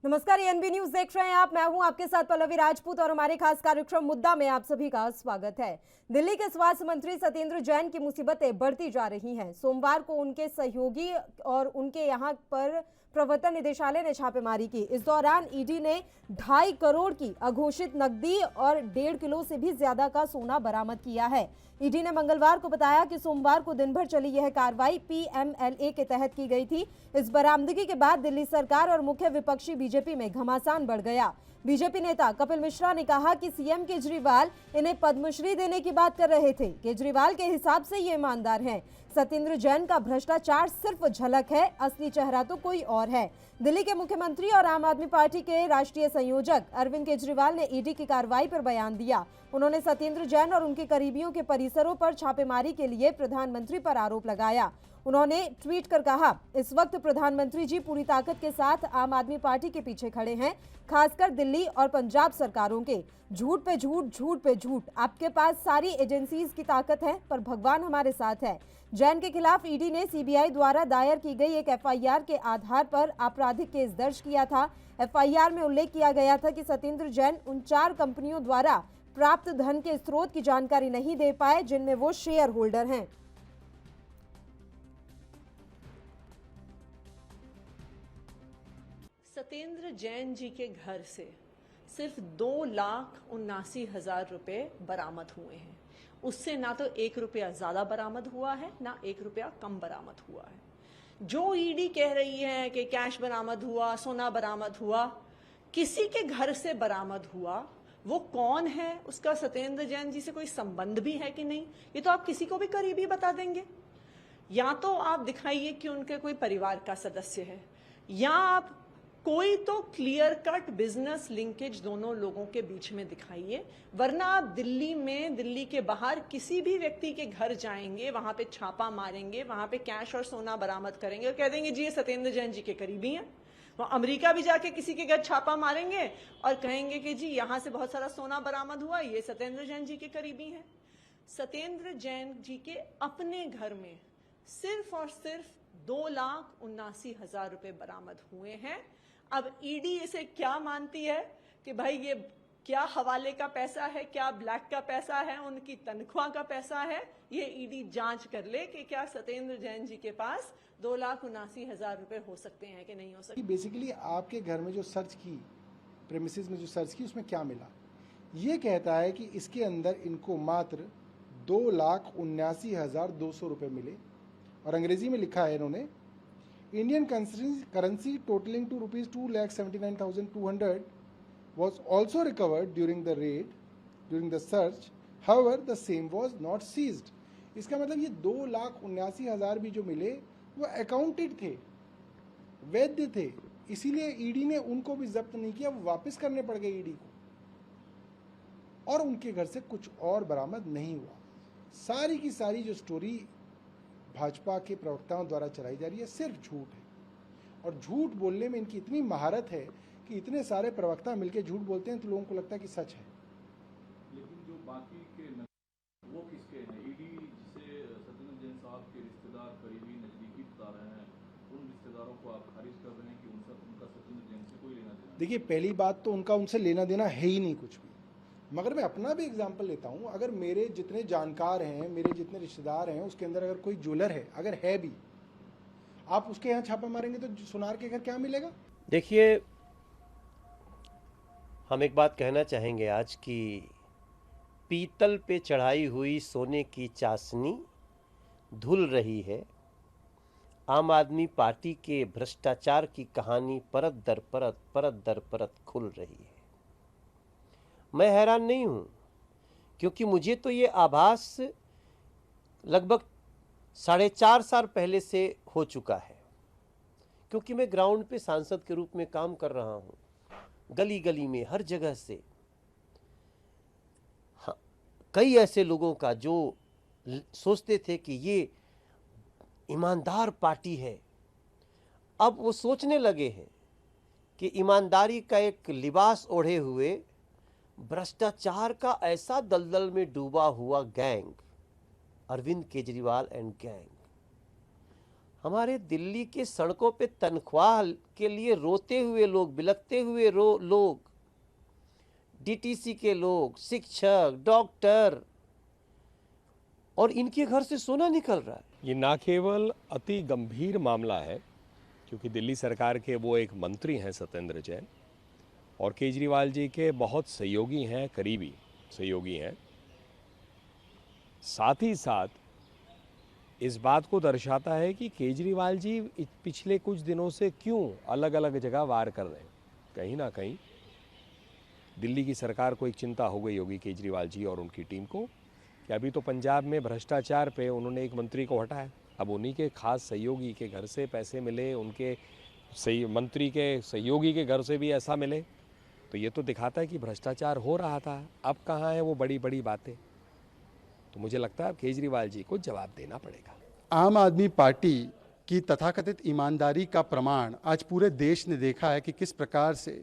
नमस्कार, ANB news देख रहे हैं आप। मैं हूं आपके साथ पल्लवी राजपूत और हमारे खास कार्यक्रम मुद्दा में आप सभी का स्वागत है। दिल्ली के स्वास्थ्य मंत्री सत्येंद्र जैन की मुसीबतें बढ़ती जा रही हैं। सोमवार को उनके सहयोगी और उनके यहां पर प्रवर्तन निदेशालय ने छापेमारी की। इस दौरान ईडी ने 2.5 करोड़ की अघोषित नकदी और 1.5 किलो से भी ज्यादा का सोना बरामद किया है। ईडी ने मंगलवार को बताया कि सोमवार को दिन भर चली यह कार्रवाई पीएमएलए के तहत की गई थी। इस बरामदगी के बाद दिल्ली सरकार और मुख्य विपक्षी बीजेपी में घमासान बढ़ गया। बीजेपी नेता कपिल मिश्रा ने कहा कि सीएम केजरीवाल इन्हें पद्मश्री देने की बात कर रहे थे। केजरीवाल के हिसाब से ये ईमानदार हैं। सत्येंद्र जैन का भ्रष्टाचार सिर्फ झलक है, असली चेहरा तो कोई और है। दिल्ली के मुख्यमंत्री और आम आदमी पार्टी के राष्ट्रीय संयोजक अरविंद केजरीवाल ने ईडी की कार्रवाई पर बयान दिया। उन्होंने सत्येंद्र जैन और उनके करीबियों के परिसरों पर छापेमारी के लिए प्रधानमंत्री पर आरोप लगाया। उन्होंने ट्वीट कर कहा, इस वक्त प्रधानमंत्री जी पूरी ताकत के साथ आम आदमी पार्टी के पीछे खड़े हैं, खासकर दिल्ली और पंजाब सरकारों के। झूठ पे झूठ, झूठ पे झूठ। आपके पास सारी एजेंसीज की ताकत है, पर भगवान हमारे साथ है। जैन के खिलाफ ईडी ने सीबीआई द्वारा दायर की गई एक एफआईआर के आधार पर आपराधिक केस दर्ज किया था। एफआईआर में उल्लेख किया गया था कि सत्येंद्र जैन उन 4 कंपनियों द्वारा प्राप्त धन के स्रोत की जानकारी नहीं दे पाए जिनमें वो शेयर होल्डर हैं। सत्येंद्र जैन जी के घर से सिर्फ 2,79,000 रुपए बरामद हुए हैं। उससे ना तो 1 रुपया ज्यादा बरामद हुआ है, ना 1 रुपया कम बरामद हुआ है। जो ईडी कह रही है कि कैश बरामद हुआ, सोना बरामद हुआ, किसी के घर से बरामद हुआ। वो कौन है, उसका सत्येंद्र जैन जी से कोई संबंध भी है कि नहीं, ये तो आप किसी को भी करीबी बता देंगे। या तो आप दिखाइए कि उनके कोई परिवार का सदस्य है, या आप कोई तो क्लियर कट बिजनेस लिंकेज दोनों लोगों के बीच में दिखाइए। वरना आप दिल्ली में, दिल्ली के बाहर किसी भी व्यक्ति के घर जाएंगे, वहां पे छापा मारेंगे, वहां पे कैश और सोना बरामद करेंगे और कह देंगे जी ये सत्येंद्र जैन जी के करीबी हैं। वहां अमेरिका भी जाके किसी के घर छापा मारेंगे और कहेंगे कि जी यहां से बहुत सारा सोना बरामद हुआ, ये सत्येंद्र जैन जी के करीबी हैं। सत्येंद्र जैन जी के अपने घर में सिर्फ और सिर्फ 2,79,000 रुपए बरामद हुए हैं। अब ईडी इसे क्या मानती है कि भाई ये क्या हवाले का पैसा है, क्या ब्लैक का पैसा है, उनकी तनख्वाह का पैसा है, ये ईडी जांच कर ले कि क्या सत्येंद्र जैन जी के पास 2,79,000 रुपए हो सकते हैं कि नहीं हो सकते। बेसिकली आपके घर में जो सर्च की, प्रेमिसेस में जो सर्च की, उसमें क्या मिला? ये कहता है कि इसके अंदर इनको मात्र 2,79,200 रुपए मिले और अंग्रेजी में लिखा है इन्होंने, Indian currency totaling to rupees 2,79,200 was also recovered during the raid, during the search. However, the same was not seized. इसका मतलब ये 2,79,000 भी जो मिले वो अकाउंटेड थे, वैध थे, इसीलिए ईडी ने उनको भी जब्त नहीं किया, वो वापस करने पड़ गए ईडी को, और उनके घर से कुछ और बरामद नहीं हुआ। सारी की सारी जो स्टोरी भाजपा के प्रवक्ताओं द्वारा चलाई जा रही है सिर्फ झूठ है, और झूठ बोलने में इनकी इतनी महारत है कि इतने सारे प्रवक्ता मिलकर झूठ बोलते हैं तो लोगों को लगता है कि सच है। लेकिन जो बाकी के वो किसके हैं? ईडी जिसे सत्येंद्र जैन साहब के रिश्तेदार, करीबी, नजदीकी बता रहे हैं, उन रिश्तेदारों को आप खारिज कर रहे हैं कि उनका सत्येंद्र जैन से कोई लेना देना? देखिए, पहली बात तो उनका उनसे लेना देना है ही नहीं कुछ भी। मगर मैं अपना भी एग्जाम्पल लेता हूँ, अगर मेरे जितने जानकार हैं, मेरे जितने रिश्तेदार हैं, उसके अंदर अगर कोई ज्वेलर है, अगर है भी, आप उसके यहाँ छापा मारेंगे तो सुनार के घर क्या मिलेगा? देखिए, हम एक बात कहना चाहेंगे आज कि पीतल पे चढ़ाई हुई सोने की चाशनी धुल रही है। आम आदमी पार्टी के भ्रष्टाचार की कहानी परत दर परत खुल रही है। मैं हैरान नहीं हूं, क्योंकि मुझे तो ये आभास लगभग 4.5 साल पहले से हो चुका है, क्योंकि मैं ग्राउंड पे सांसद के रूप में काम कर रहा हूं। गली गली में, हर जगह से कई ऐसे लोगों का जो सोचते थे कि ये ईमानदार पार्टी है, अब वो सोचने लगे हैं कि ईमानदारी का एक लिबास ओढ़े हुए भ्रष्टाचार का ऐसा दलदल में डूबा हुआ gang, Arvind Kejriwal and gang, हमारे दिल्ली के सड़कों पे तनख्वाह के लिए रोते हुए लोग, बिलखते हुए लोग, डीटीसी के लोग, शिक्षक, डॉक्टर, और इनके घर से सोना निकल रहा है। ये ना केवल अति गंभीर मामला है, क्योंकि दिल्ली सरकार के वो एक मंत्री हैं सत्येंद्र जैन, और केजरीवाल जी के बहुत सहयोगी हैं, करीबी सहयोगी हैं। साथ ही साथ इस बात को दर्शाता है कि केजरीवाल जी पिछले कुछ दिनों से क्यों अलग अलग जगह वार कर रहे हैं। कहीं ना कहीं दिल्ली की सरकार को एक चिंता हो गई होगी केजरीवाल जी और उनकी टीम को, कि अभी तो पंजाब में भ्रष्टाचार पे उन्होंने एक मंत्री को हटाया, अब उन्हीं के खास सहयोगी के घर से पैसे मिले, उनके मंत्री के सहयोगी के घर से भी ऐसा मिले, तो ये तो दिखाता है कि भ्रष्टाचार हो रहा था। अब कहाँ है वो बड़ी बड़ी बातें? तो मुझे लगता है केजरीवाल जी को जवाब देना पड़ेगा। आम आदमी पार्टी की तथाकथित ईमानदारी का प्रमाण आज पूरे देश ने देखा है कि किस प्रकार से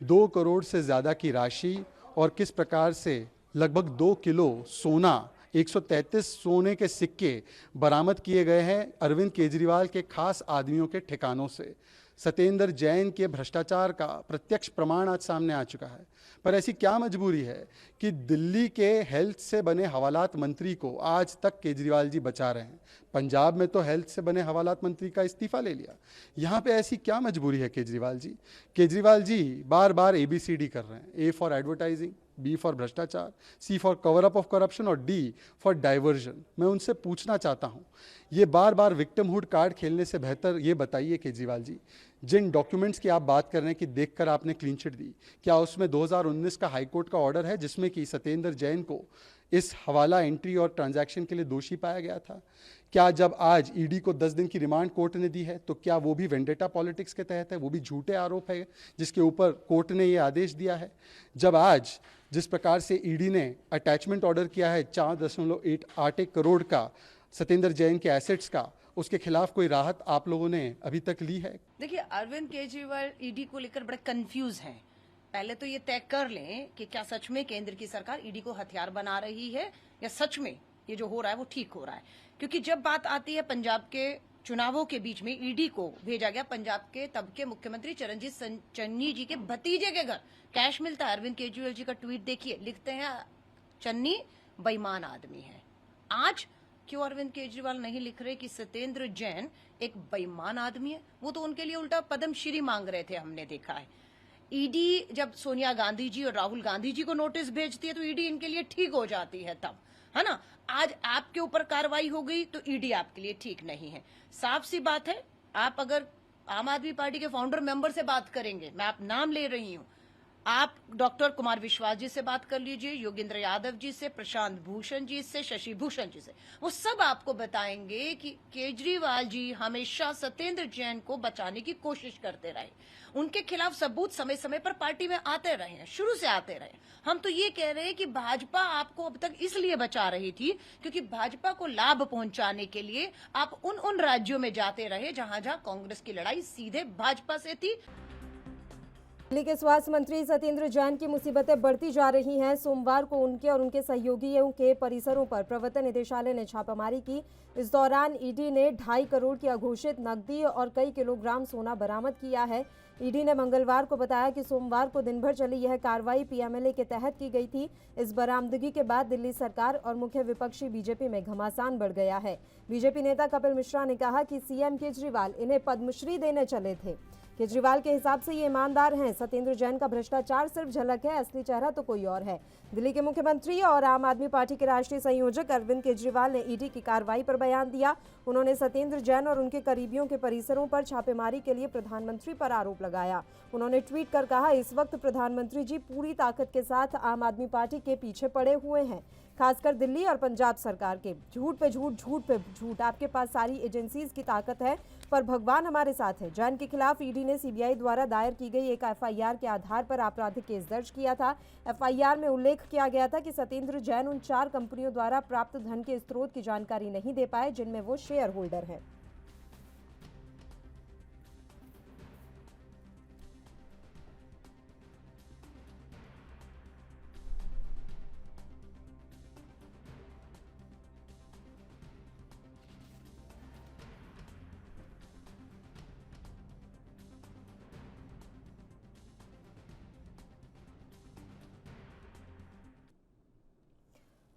2 करोड़ से ज़्यादा की राशि और किस प्रकार से लगभग 2 किलो सोना, 133 सोने के सिक्के बरामद किए गए हैं अरविंद केजरीवाल के खास आदमियों के ठिकानों से। सत्येंद्र जैन के भ्रष्टाचार का प्रत्यक्ष प्रमाण आज सामने आ चुका है। पर ऐसी क्या मजबूरी है कि दिल्ली के हेल्थ से बने हवालात मंत्री को आज तक केजरीवाल जी बचा रहे हैं? पंजाब में तो हेल्थ से बने हवालात मंत्री का इस्तीफा ले लिया, यहाँ पे ऐसी क्या मजबूरी है केजरीवाल जी? केजरीवाल जी बार बार ABCD कर रहे हैं, A for advertising, B for भ्रष्टाचार, C for cover up of corruption और D फॉर डाइवर्जन। मैं उनसे पूछना चाहता हूँ, ये बार बार विक्टिमहुड कार्ड खेलने से बेहतर ये बताइए केजरीवाल जी, जिन डॉक्यूमेंट्स की आप बात कर रहे हैं कि देखकर आपने क्लीन चिट दी, क्या उसमें 2019 का हाईकोर्ट का ऑर्डर है जिसमें कि सत्येंद्र जैन को इस हवाला एंट्री और ट्रांजैक्शन के लिए दोषी पाया गया था? क्या जब आज ED को 10 दिन की रिमांड कोर्ट ने दी है तो क्या वो भी वेंडेटा पॉलिटिक्स के तहत है? वो भी झूठे आरोप है जिसके ऊपर कोर्ट ने ये आदेश दिया है? जब आज जिस प्रकार से ED ने अटैचमेंट ऑर्डर किया है 4.81 करोड़ का सत्येंद्र जैन के एसेट्स का, उसके खिलाफ कोई राहत आप लोगों ने अभी तक ली है? देखिए, अरविंद केजरीवाल ED को लेकर बड़े कंफ्यूज हैं। पहले तो ये तय कर लें कि क्या सच में केंद्र की सरकार ED को हथियार बना रही है या सच में ये जो हो रहा है वो ठीक हो रहा है। क्योंकि जब बात आती है पंजाब के चुनावों के बीच में ED को भेजा गया पंजाब के तब के मुख्यमंत्री चरणजीत चन्नी जी के भतीजे के घर कैश मिलता है। अरविंद केजरीवाल जी का ट्वीट देखिए, लिखते हैं चन्नी बेईमान आदमी है। आज क्यों अरविंद केजरीवाल नहीं लिख रहे कि सत्येंद्र जैन एक बेईमान आदमी है? वो तो उनके लिए उल्टा पद्मश्री मांग रहे थे, हमने देखा है। ED जब सोनिया गांधी जी और राहुल गांधी जी को नोटिस भेजती है तो ED इनके लिए ठीक हो जाती है तब, है ना। आज आपके ऊपर कार्रवाई हो गई तो ED आपके लिए ठीक नहीं है। साफ सी बात है, आप अगर आम आदमी पार्टी के फाउंडर मेंबर से बात करेंगे, मैं आप नाम ले रही हूं, आप डॉक्टर कुमार विश्वास जी से बात कर लीजिए, योगेंद्र यादव जी से, प्रशांत भूषण जी से, शशि भूषण जी से, वो सब आपको बताएंगे कि केजरीवाल जी हमेशा सत्येंद्र जैन को बचाने की कोशिश करते रहे। उनके खिलाफ सबूत समय समय पर पार्टी में आते रहे हैं, शुरू से आते रहे। हम तो ये कह रहे हैं कि भाजपा आपको अब तक इसलिए बचा रही थी क्योंकि भाजपा को लाभ पहुंचाने के लिए आप उन राज्यों में जाते रहे जहां जहां कांग्रेस की लड़ाई सीधे भाजपा से थी। दिल्ली के स्वास्थ्य मंत्री सत्येंद्र जैन की मुसीबतें बढ़ती जा रही हैं। सोमवार को उनके और उनके सहयोगियों के परिसरों पर प्रवर्तन निदेशालय ने छापामारी की। इस दौरान ED ने 2.5 करोड़ की अघोषित नकदी और कई किलोग्राम सोना बरामद किया है। ED ने मंगलवार को बताया कि सोमवार को दिन भर चली यह कार्रवाई PMLA के तहत की गई थी। इस बरामदगी के बाद दिल्ली सरकार और मुख्य विपक्षी BJP में घमासान बढ़ गया है। BJP नेता कपिल मिश्रा ने कहा कि CM केजरीवाल इन्हें पद्मश्री देने चले थे। केजरीवाल के हिसाब से ये ईमानदार हैं। सत्येंद्र जैन का भ्रष्टाचार सिर्फ झलक है, असली चेहरा तो कोई और है। दिल्ली के मुख्यमंत्री और आम आदमी पार्टी के राष्ट्रीय संयोजक अरविंद केजरीवाल ने ED की कार्रवाई पर बयान दिया। उन्होंने सत्येंद्र जैन और उनके करीबियों के परिसरों पर छापेमारी के लिए प्रधानमंत्री पर आरोप लगाया। उन्होंने ट्वीट कर कहा, इस वक्त प्रधानमंत्री जी पूरी ताकत के साथ आम आदमी पार्टी के पीछे पड़े हुए हैं, खासकर दिल्ली और पंजाब सरकार के। झूठ पे झूठ, झूठ पे झूठ। आपके पास सारी एजेंसीज की ताकत है पर भगवान हमारे साथ है। जैन के खिलाफ ED ने CBI द्वारा दायर की गई एक FIR के आधार पर आपराधिक केस दर्ज किया था। FIR में उल्लेख किया गया था कि सत्येंद्र जैन उन 4 कंपनियों द्वारा प्राप्त धन के स्रोत की जानकारी नहीं दे पाए जिनमें वो शेयर होल्डर है।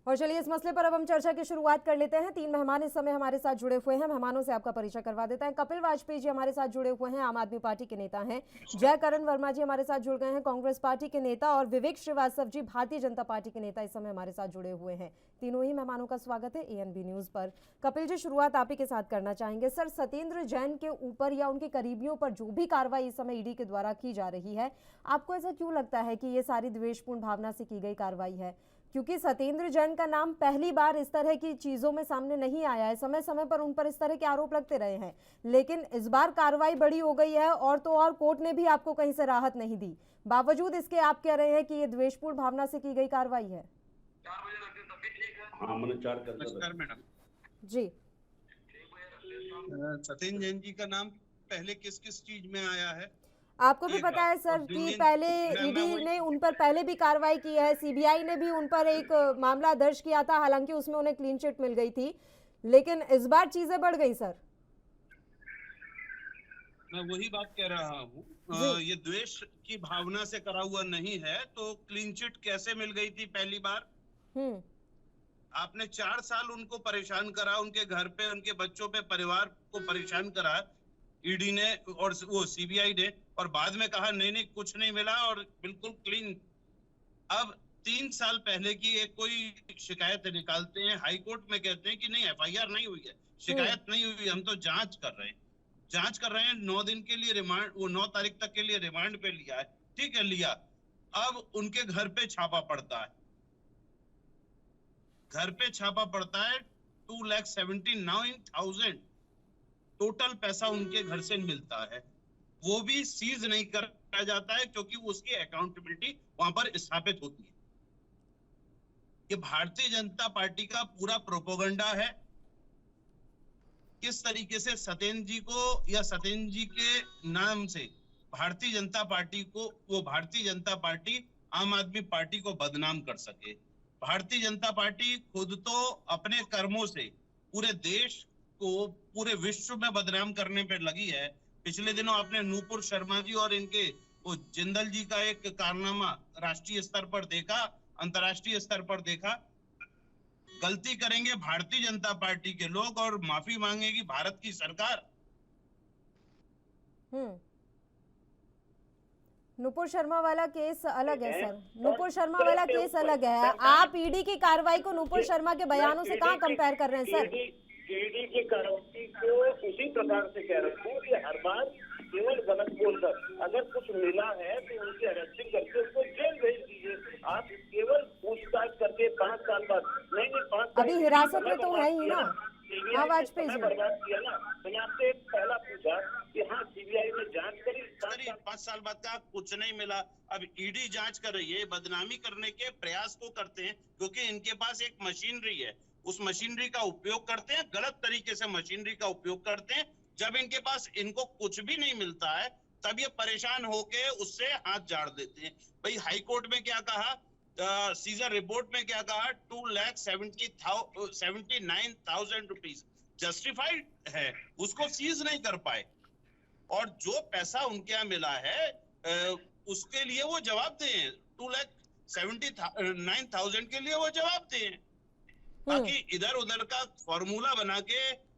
और चलिए इस मसले पर अब हम चर्चा की शुरुआत कर लेते हैं। 3 मेहमान इस समय हमारे साथ जुड़े हुए हैं। मेहमानों से आपका परिचय करवा देते हैं। कपिल वाजपेयी जी हमारे साथ जुड़े हुए हैं, आम आदमी पार्टी के नेता हैं। जयकरण वर्मा जी हमारे साथ जुड़ गए हैं, कांग्रेस पार्टी के नेता। और विवेक श्रीवास्तव जी भारतीय जनता पार्टी के नेता इस समय हमारे साथ जुड़े हुए हैं। तीनों ही मेहमानों का स्वागत है ANB न्यूज पर। कपिल जी, शुरुआत आप ही के साथ करना चाहेंगे। सर, सत्येंद्र जैन के ऊपर या उनके करीबियों पर जो भी कार्रवाई इस समय ईडी के द्वारा की जा रही है, आपको ऐसा क्यों लगता है कि ये सारी द्वेषपूर्ण भावना से की गई कार्रवाई है? क्योंकि सत्येंद्र जैन का नाम पहली बार इस तरह की चीजों में सामने नहीं आया है। समय समय पर उन पर इस तरह के आरोप लगते रहे हैं, लेकिन इस बार कार्रवाई बड़ी हो गई है और तो और कोर्ट ने भी आपको कहीं से राहत नहीं दी। बावजूद इसके आप कह रहे हैं कि ये द्वेषपूर्ण भावना से की गई कार्रवाई है। हाँ, मैंने 4 कर नमस्कार मैडम जी। सत्येंद्र जैन जी का नाम पहले किस किस चीज में आया है? आपको भी पता है सर कि पहले ईडी ने उन पर पहले भी कार्रवाई की है। CBI ने भी उन पर एक मामला दर्ज किया था, हालांकि उसमें उन्हें क्लीन चिट मिल गई थी, लेकिन इस बार चीजें बढ़ गई सर। मैं वही बात कह रहा हूँ, ये द्वेष की भावना से करा हुआ नहीं है, तो क्लीन चिट कैसे मिल गई थी पहली बार? आपने 4 साल उनको परेशान करा, उनके घर पे, उनके बच्चों पे, परिवार को परेशान करा ईडी ने और वो CBI ने, और बाद में कहा नहीं कुछ नहीं मिला और बिल्कुल क्लीन। अब 3 साल पहले की एक कोई शिकायत निकालते हैं, हाई कोर्ट में कहते हैं कि नहीं FIR नहीं हुई है, शिकायत नहीं हुई, हम तो जांच कर रहे हैं। 9 दिन के लिए रिमांड, वो 9 तारीख तक के लिए रिमांड पे लिया है, ठीक है, लिया। अब उनके घर पे छापा पड़ता है, 2,79,000 टोटल पैसा उनके घर से मिलता है। वो भी सीज नहीं करा जाता है क्योंकि उसकी अकाउंटेबिलिटी वहां पर स्थापित होती है। ये भारतीय जनता पार्टी का पूरा प्रोपेगेंडा है। किस तरीके से सत्येंद्र जी को या सत्येंद्र जी के नाम से भारतीय जनता पार्टी को, वो भारतीय जनता पार्टी आम आदमी पार्टी को बदनाम कर सके। भारतीय जनता पार्टी खुद तो अपने कर्मों से पूरे देश को, पूरे विश्व में बदनाम करने पे लगी है। पिछले दिनों आपने नूपुर शर्मा जी और इनके वो जिंदल जी का एक कारनामा राष्ट्रीय स्तर पर देखा, अंतर्राष्ट्रीय स्तर पर देखा। गलती करेंगे भारतीय जनता पार्टी के लोग और माफी मांगेगी भारत की सरकार। नूपुर शर्मा वाला केस अलग है सर, नूपुर शर्मा वाला केस अलग है। आप ईडी की कार्रवाई को नूपुर शर्मा के बयानों से कहां कंपेयर कर रहे हैं सर? ईडी की कार्रवाई को उसी प्रकार से कह रहे हैं कि हर बार केवल गलत बोलकर अगर कुछ मिला है तो उनकी अरेस्टिंग करके उसको जेल भेज दीजिए। आप केवल पूछताछ करके 5 साल बाद नहीं 5 साल अभी हिरासत में तो है ही ना वाजपेयी जी। बर्बाद किया ना। मैंने आपसे एक पहला पूछा कि हाँ CBI ने जांच करी, 5 साल बाद का कुछ नहीं मिला। अब ईडी जांच कर रही है, बदनामी करने के प्रयास को करते हैं क्योंकि इनके पास एक मशीनरी है, उस मशीनरी का उपयोग करते हैं, गलत तरीके से मशीनरी का उपयोग करते हैं। जब इनके पास इनको कुछ भी नहीं मिलता है तब ये परेशान होके उससे हाथ झाड़ देते हैं। भाई हाई कोर्ट में क्या कहा, सीजर रिपोर्ट में क्या कहा, 2,79,000 रुपीज जस्टिफाइड है, उसको सीज नहीं कर पाए। और जो पैसा उनके यहाँ मिला है उसके लिए वो जवाब दें, 2,79,000 के लिए वो जवाब दें। बाकी इधर उधर का फॉर्मूला बना के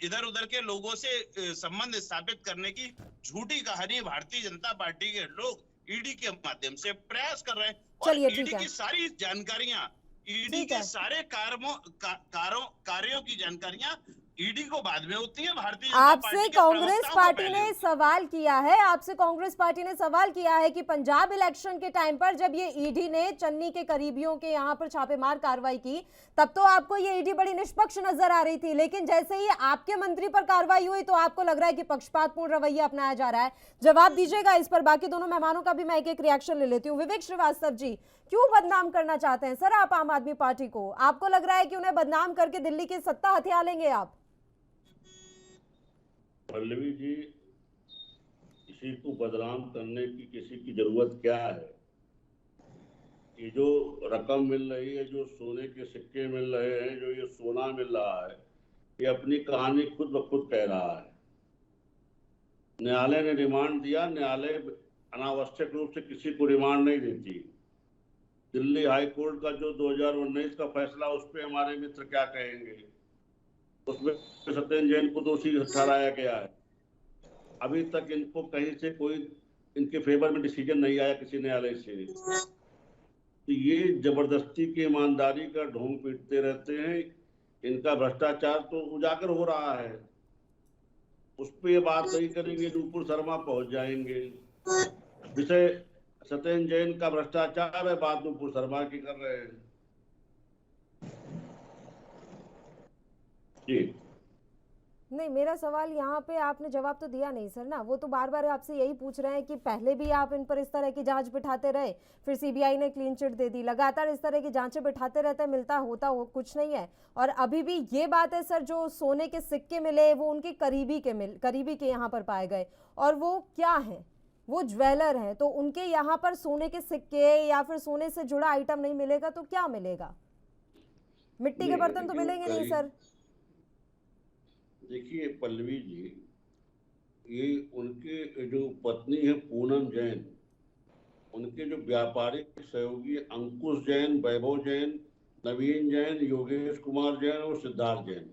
इधर उधर के लोगों से संबंध स्थापित करने की झूठी कहानी भारतीय जनता पार्टी के लोग ईडी के माध्यम से प्रयास कर रहे हैं। और ईडी की सारी जानकारियां, ईडी के सारे कार्यों की जानकारियां ईडी को बाद में होती है। भारतीय आपसे कांग्रेस पार्टी ने सवाल किया है, आपसे कांग्रेस पार्टी ने सवाल किया है कि पंजाब इलेक्शन के टाइम पर जब ये ईडी ने चन्नी के करीबियों के यहाँ पर छापेमार कार्रवाई की तब तो आपको ये ईडी बड़ी निष्पक्ष नजर आ रही थी, लेकिन जैसे ही आपके मंत्री पर कार्रवाई हुई तो आपको लग रहा है कि पक्षपातपूर्ण रवैया अपनाया जा रहा है। जवाब दीजिएगा इस पर। बाकी दोनों मेहमानों का भी मैं एक रिएक्शन ले लेती हूँ। विवेक श्रीवास्तव जी, क्यों बदनाम करना चाहते हैं सर आप आम आदमी पार्टी को? आपको लग रहा है कि उन्हें बदनाम करके दिल्ली की सत्ता हथिया लेंगे आप? पल्लवी जी, किसी को बदनाम करने की किसी की जरूरत क्या है? ये जो रकम मिल रही है, जो सोने के सिक्के मिल रहे हैं, जो ये सोना मिल रहा है, ये अपनी कहानी खुद ब खुद कह रहा है। न्यायालय ने रिमांड दिया, न्यायालय अनावश्यक रूप से किसी को रिमांड नहीं देती। दिल्ली हाई कोर्ट का जो 2019 का फैसला, उस पर हमारे मित्र क्या कहेंगे? उसमें सत्येंद्र जैन को दोषी ठहराया गया है। अभी तक इनको कहीं से कोई इनके फेवर में डिसीजन नहीं आया किसी न्यायालय से। तो ये जबरदस्ती की ईमानदारी का ढोंग पीटते रहते हैं। इनका भ्रष्टाचार तो उजागर हो रहा है, उस पर ये बात नहीं करेंगे, नुपुर शर्मा पहुंच जाएंगे। विषय सत्येंद्र जैन का भ्रष्टाचार है, बात नुपुर शर्मा की कर रहे हैं। जी नहीं, मेरा सवाल यहाँ पे आपने जवाब तो दिया नहीं सर ना। वो तो बार बार आपसे यही पूछ रहे हैं कि पहले भी आप इन पर इस तरह की जांच बिठाते रहे, फिर सीबीआई ने क्लीन चिट दे दी, लगातार इस तरह की जांचें बिठाते रहते हैं, मिलता होता हो कुछ नहीं है। और अभी भी ये बात है सर, जो सोने के सिक्के मिले वो उनके करीबी के यहाँ पर पाए गए, और वो क्या है, वो ज्वेलर हैं, तो उनके यहाँ पर सोने के सिक्के या फिर सोने से जुड़ा आइटम नहीं मिलेगा तो क्या मिलेगा? मिट्टी के बर्तन तो मिलेंगे नहीं सर। देखिए पल्लवी जी, ये उनके जो पत्नी है पूनम जैन, उनके जो व्यापारिक सहयोगी अंकुश जैन, वैभव जैन, नवीन जैन, योगेश कुमार जैन और सिद्धार्थ जैन,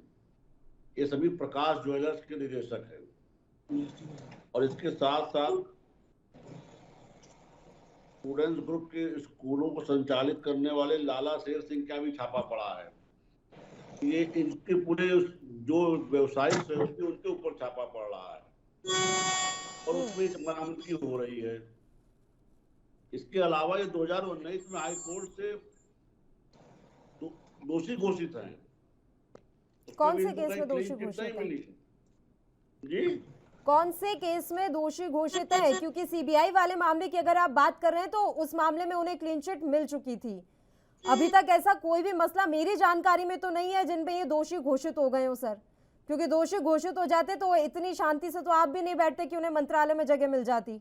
ये सभी प्रकाश ज्वेलर्स के निदेशक हैं। और इसके साथ साथ स्टूडेंट्स ग्रुप के स्कूलों को संचालित करने वाले लाला शेर सिंह का भी छापा पड़ा है। ये इनके पूरे जो व्यवसायिक सहयोगी उनके ऊपर छापा पड़ रहा है और उसमें बरामदगी हो रही है। इसके अलावा ये 2019 में हाई कोर्ट से दोषी घोषित हैं। कौन से केस में दोषी घोषित हैं जी? कौन से केस में दोषी घोषित है? क्योंकि सीबीआई वाले मामले की अगर आप बात कर रहे हैं तो उस मामले में उन्हें क्लीन चिट मिल चुकी थी। अभी तक ऐसा कोई भी मसला मेरी जानकारी में तो नहीं है जिनपे ये दोषी घोषित हो गए हो सर, क्योंकि दोषी घोषित हो जाते तो इतनी शांति से तो आप भी नहीं बैठते कि उन्हें मंत्रालय में जगह मिल जाती।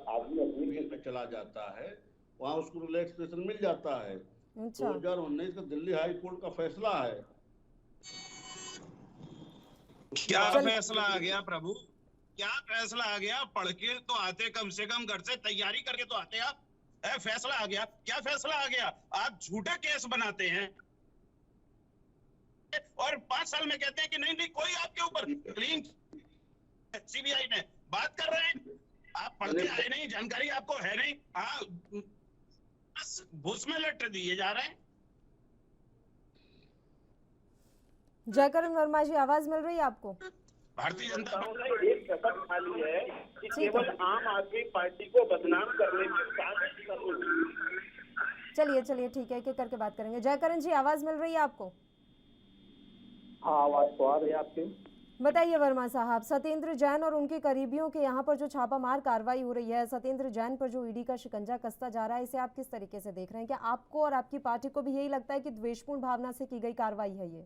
आदमी अपनी चला जाता है, वहाँ उसको रिलैक्सेशन मिल जाता है। 2019 का दिल्ली हाई कोर्ट का फैसला है। क्या फैसला आ गया प्रभु, क्या फैसला आ गया? पढ़ के तो आते, कम से कम घर से तैयारी करके तो आते आप। फैसला आ गया, क्या फैसला आ गया? आप झूठे केस बनाते हैं और 5 साल में कहते हैं कि नहीं नहीं कोई आपके ऊपर क्लीन, सीबीआई ने बात कर रहे हैं। आप पढ़ के आए नहीं, जानकारी आपको है नहीं, हाँ बस घूस में लट दिए जा रहे हैं। जयकरण वर्मा जी, आवाज मिल रही है आपको? भारतीय जनता पार्टी एक शपथ खा ली है कि केवल आम आदमी पार्टी को बदनाम करने की साजिश कर रही है। चलिए ठीक है, एक एक करके बात करेंगे। जयकरण जी, आवाज मिल रही है आपको? हाँ, आवाज तो आ रही है आपकी। बताइए वर्मा साहब, सत्येंद्र जैन और उनके करीबियों के यहाँ पर जो छापामार कार्रवाई हो रही है, सत्येंद्र जैन पर जो ईडी का शिकंजा कसता जा रहा है, इसे आप किस तरीके से देख रहे हैं? क्या आपको और आपकी पार्टी को भी यही लगता है कि द्वेषपूर्ण भावना से की गई कार्रवाई है ये?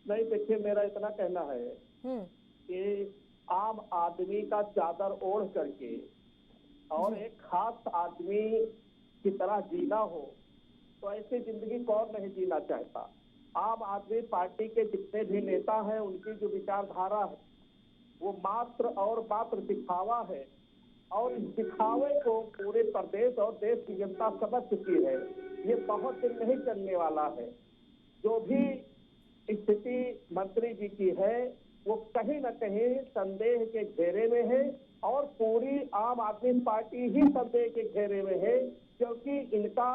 नहीं, देखिए मेरा इतना कहना है कि आम आदमी का चादर ओढ़ करके और एक खास आदमी की तरह जीना हो तो ऐसी जिंदगी कौन नहीं जीना चाहता। आम आदमी पार्टी के जितने भी नेता हैं, उनकी जो विचारधारा है वो मात्र और मात्र दिखावा है, और इस दिखावे को पूरे प्रदेश और देश की जनता समझ चुकी है। ये बहुत दिन नहीं चलने वाला है। जो भी स्थिति मंत्री जी की है वो कहीं न कहीं संदेह के घेरे में है, और पूरी आम आदमी पार्टी ही संदेह के घेरे में है, क्योंकि इनका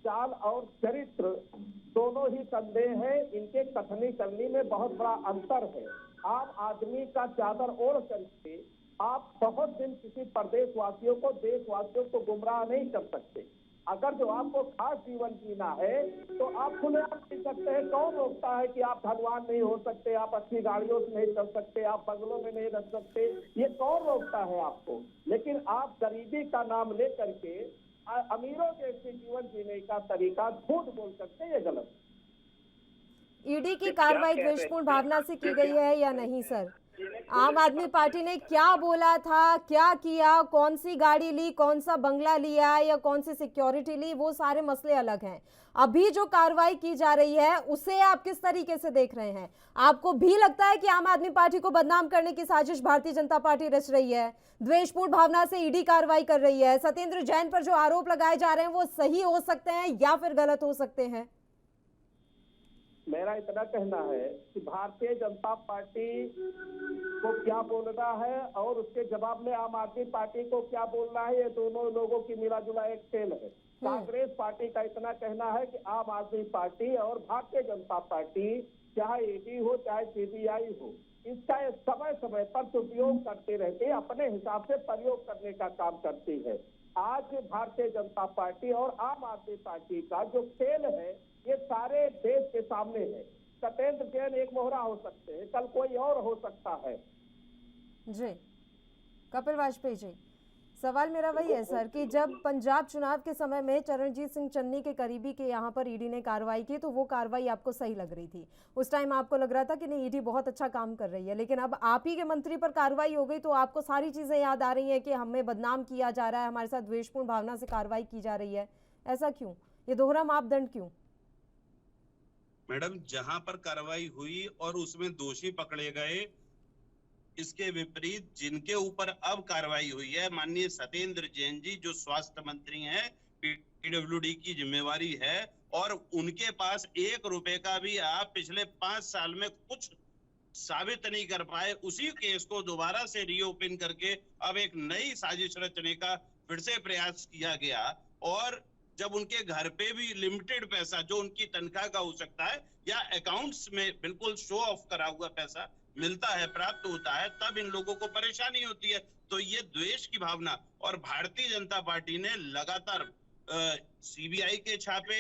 चाल और चरित्र दोनों ही संदेह है। इनके कथनी करनी में बहुत बड़ा अंतर है। आम आदमी का चादर ओढ़ करके आप बहुत दिन किसी प्रदेशवासियों को, देशवासियों को गुमराह नहीं कर सकते। अगर जो आपको खास जीवन जीना है तो आप खुलेआम जी सकते हैं। कौन रोकता है कि आप धनवान नहीं हो सकते, आप अच्छी गाड़ियों से नहीं चल सकते, आप बंगलों में नहीं रह सकते? ये कौन रोकता है आपको? लेकिन आप गरीबी का नाम ले करके अमीरों जैसे जीवन जीने का तरीका झूठ बोल सकते हैं, ये गलत। ईडी की कार्रवाई द्वेषपूर्ण भावना से की गई है या नहीं सर? आम आदमी पार्टी ने क्या बोला था, क्या किया, कौन सी गाड़ी ली, कौन सा बंगला लिया या कौन सी सिक्योरिटी ली, वो सारे मसले अलग हैं। अभी जो कार्रवाई की जा रही है उसे आप किस तरीके से देख रहे हैं? आपको भी लगता है कि आम आदमी पार्टी को बदनाम करने की साजिश भारतीय जनता पार्टी रच रही है, द्वेषपूर्ण भावना से ईडी कार्रवाई कर रही है? सत्येंद्र जैन पर जो आरोप लगाए जा रहे हैं वो सही हो सकते हैं या फिर गलत हो सकते हैं? मेरा इतना कहना है कि भारतीय जनता पार्टी को क्या बोलना है और उसके जवाब में आम आदमी पार्टी को क्या बोलना है, ये दोनों लोगों की मिला जुला एक खेल है। कांग्रेस पार्टी का इतना कहना है कि आम आदमी पार्टी और भारतीय जनता पार्टी, चाहे ईडी हो चाहे सीबीआई हो, इसका समय समय पर दुरुपयोग करती रहती है, अपने हिसाब से प्रयोग करने का काम करती है। आज भारतीय जनता पार्टी और आम आदमी पार्टी का जो खेल है ये सारे देश के सामने है। सत्येंद्र जैन एक मोहरा हो सकते हैं, कल कोई और हो सकता है। जी कपिल वाजपेयी जी, सवाल मेरा वही है सर कि जब पंजाब चुनाव के समय में चरणजीत सिंह चन्नी के करीबी के यहाँ पर ईडी ने कार्रवाई की तो वो कार्रवाई आपको सही लग रही थी, उस टाइम आपको लग रहा था कि नहीं ईडी बहुत अच्छा काम कर रही है, लेकिन अब आप ही के मंत्री पर कार्रवाई हो गई तो आपको सारी चीजें याद आ रही हैं कि हमें बदनाम किया जा रहा है, हमारे साथ द्वेषपूर्ण भावना से कार्रवाई की जा रही है। ऐसा क्यों? ये दोहरा मापदंड क्यों? मैडम, जहां पर कार्रवाई हुई और उसमें दोषी पकड़े गए, इसके विपरीत जिनके ऊपर अब कार्रवाई हुई है, माननीय सत्येंद्र जैन जी जो स्वास्थ्य मंत्री हैं, पीडब्ल्यूडी की जिम्मेवारी है और उनके पास 1 रुपए का भी आप पिछले 5 साल में कुछ साबित नहीं कर पाए, उसी केस को दोबारा से रीओपन करके अब एक नई साजिश रचने का फिर से प्रयास किया गया। और जब उनके घर पे भी लिमिटेड पैसा जो उनकी तनख्वाह का हो सकता है या अकाउंट्स में बिल्कुल शो ऑफ करा हुआ पैसा मिलता है, प्राप्त होता है, तब इन लोगों को परेशानी होती है। तो ये द्वेष की भावना, और भारतीय जनता पार्टी ने लगातार सीबीआई के छापे,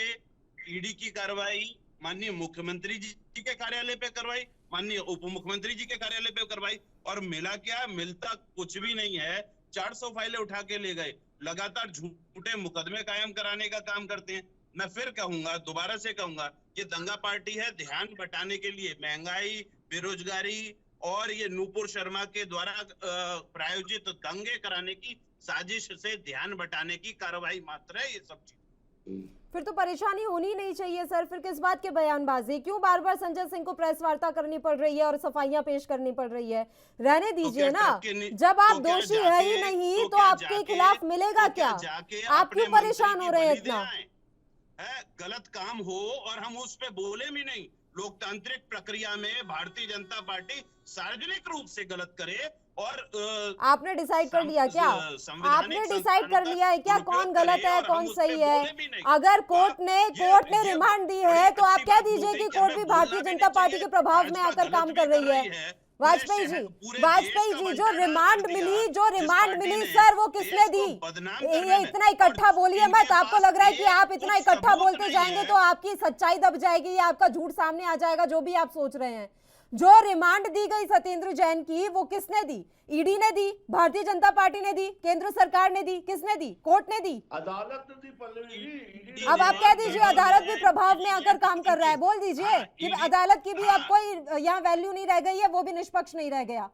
ईडी की कार्रवाई, माननीय मुख्यमंत्री जी के कार्यालय पे कार्रवाई, माननीय उप मुख्यमंत्री जी के कार्यालय पे कार्रवाई, और मिला क्या? मिलता कुछ भी नहीं है। 400 फाइलें उठा के ले गए, लगातार झूठे मुकदमे कायम कराने का काम करते हैं। मैं फिर कहूंगा, दोबारा से कहूंगा, ये दंगा पार्टी है ध्यान बटाने के लिए, महंगाई, बेरोजगारी और ये नूपुर शर्मा के द्वारा प्रायोजित दंगे कराने की साजिश से ध्यान बटाने की कार्रवाई मात्र है ये सब चीज। फिर तो परेशानी होनी नहीं चाहिए सर, फिर किस बात के बयानबाजी? क्यों बार बार संजय सिंह को प्रेस वार्ता करनी पड़ रही है और सफाइयां पेश करनी पड़ रही है? रहने दीजिए ना, जब आप दोषी है ही नहीं तो आपके खिलाफ मिलेगा क्या? आप क्यों परेशान हो रहे हैं इतना? गलत काम हो और हम उस पे बोले भी नहीं। लोकतांत्रिक प्रक्रिया में भारतीय जनता पार्टी सार्वजनिक रूप से गलत करे और आपने डिसाइड कर लिया क्या? आपने डिसाइड कर लिया है क्या कौन गलत है कौन सही है? अगर कोर्ट ने रिमांड दी है तो आप कह दीजिए कि कोर्ट भी भारतीय जनता पार्टी के प्रभाव में आकर काम कर रही है। वाजपेयी जी जो रिमांड मिली सर वो किसने दी? ये इतना इकट्ठा बोलिए मत, आपको लग रहा है कि आप इतना इकट्ठा बोलते जाएंगे तो आपकी सच्चाई दब जाएगी, आपका झूठ सामने आ जाएगा, जो भी आप सोच रहे हैं। जो रिमांड दी गई सत्येंद्र जैन की वो किसने दी? ईडी ने दी, भारतीय जनता पार्टी ने दी, केंद्र सरकार ने दी, किसने दी? कोर्ट ने दी, अदालत ने दी। अब आप कह दीजिए अदालत भी प्रभाव में आकर काम कर रहा है, बोल दीजिए कि अदालत की भी अब कोई यहाँ वैल्यू नहीं रह गई है, वो भी निष्पक्ष नहीं रह गया।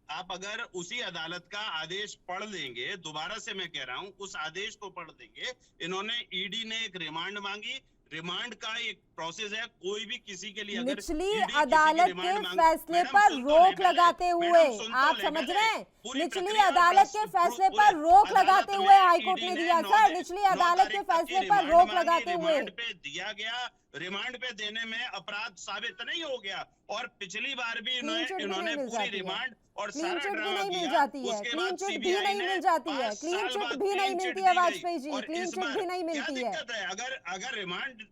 आप अगर उसी अदालत का आदेश पढ़ लेंगे, दोबारा से मैं कह रहा हूं, उस आदेश को पढ़ लेंगे, इन्होंने ईडी ने एक रिमांड मांगी, रिमांड का एक प्रोसेस है, कोई भी किसी के लिए निचली अदालत के फैसले पर रोक लगाते हुए, आप समझ रहे हैं, निचली अदालत के फैसले पर रोक लगाते हुए हाईकोर्ट ने दिया सर, निचली अदालत के फैसले पर रोक लगाते हुए दिया गया। रिमांड पे देने में अपराध साबित नहीं हो गया और पिछली बार भी इन्होंने पूरी रिमांड और सारा ड्रामा किया, उसके बाद सीबीआई ने क्लीन चिट भी नहीं मिलती है वाजपेयी जी, क्लीन चिट भी नहीं मिलती है। अगर रिमांड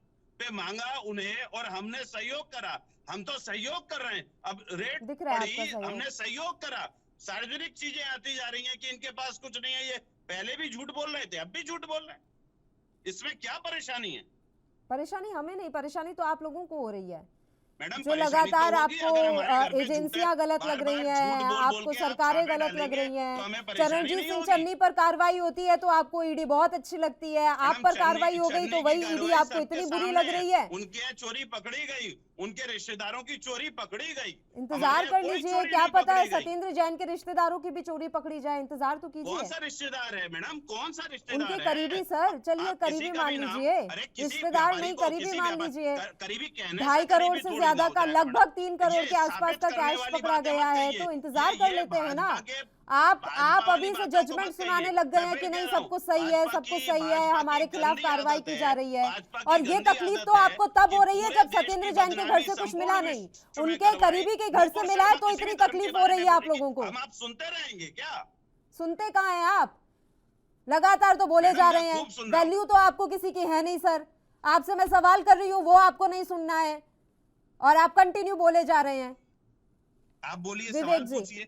पे मांगा उन्हें और हमने सहयोग करा, हम तो सहयोग कर रहे हैं, अब रेट पड़ी, हमने सहयोग करा, सार्वजनिक चीजें आती जा रही हैं कि इनके पास कुछ नहीं है, ये पहले भी झूठ बोल रहे थे, अब भी झूठ बोल रहे हैं, इसमें क्या परेशानी है? परेशानी हमें नहीं, परेशानी तो आप लोगों को हो रही है। मैडम, जो लगातार आपको एजेंसियां गलत लग रही हैं, आपको सरकारें गलत लग रही हैं, चरणजीत सिंह चन्नी पर कार्रवाई होती है तो आपको ईडी बहुत अच्छी लगती है, आप पर कार्रवाई हो गई तो वही ईडी आपको इतनी बुरी लग रही है। उनकी चोरी पकड़ी गई, उनके रिश्तेदारों की चोरी पकड़ी गई। इंतजार कर लीजिए, क्या पता है सत्येंद्र जैन के रिश्तेदारों की भी चोरी पकड़ी जाए, इंतजार तो कीजिए। कौन सा रिश्तेदार है मैडम, कौन सा रिश्तेदार? उनके करीबी सर, चलिए करीबी मान लीजिए, रिश्तेदार नहीं करीबी मान लीजिए। 2.5 करोड़ से ज्यादा का, लगभग 3 करोड़ के आसपास का कैश पकड़ा गया है, तो इंतजार कर लेते हैं ना। आप अभी से जजमेंट सुनाने लग गए हैं कि नहीं सब कुछ सही है, सब कुछ सही है, हमारे खिलाफ कार्रवाई की जा रही है। और ये तकलीफ तो आपको तब हो रही है जब सत्येंद्र जैन के घर से कुछ मिला नहीं, उनके करीबी के घर से मिला है, तो इतनी तकलीफ हो रही है आप लोगों को। आप सुनते रहेंगे क्या? सुनते कहाँ हैं आप, लगातार तो बोले जा रहे हैं। वैल्यू तो आपको किसी की है नहीं सर, आपसे मैं सवाल कर रही हूँ, वो आपको नहीं सुनना है और आप कंटिन्यू बोले जा रहे हैं। आप बोलिए, सवाल पूछिए।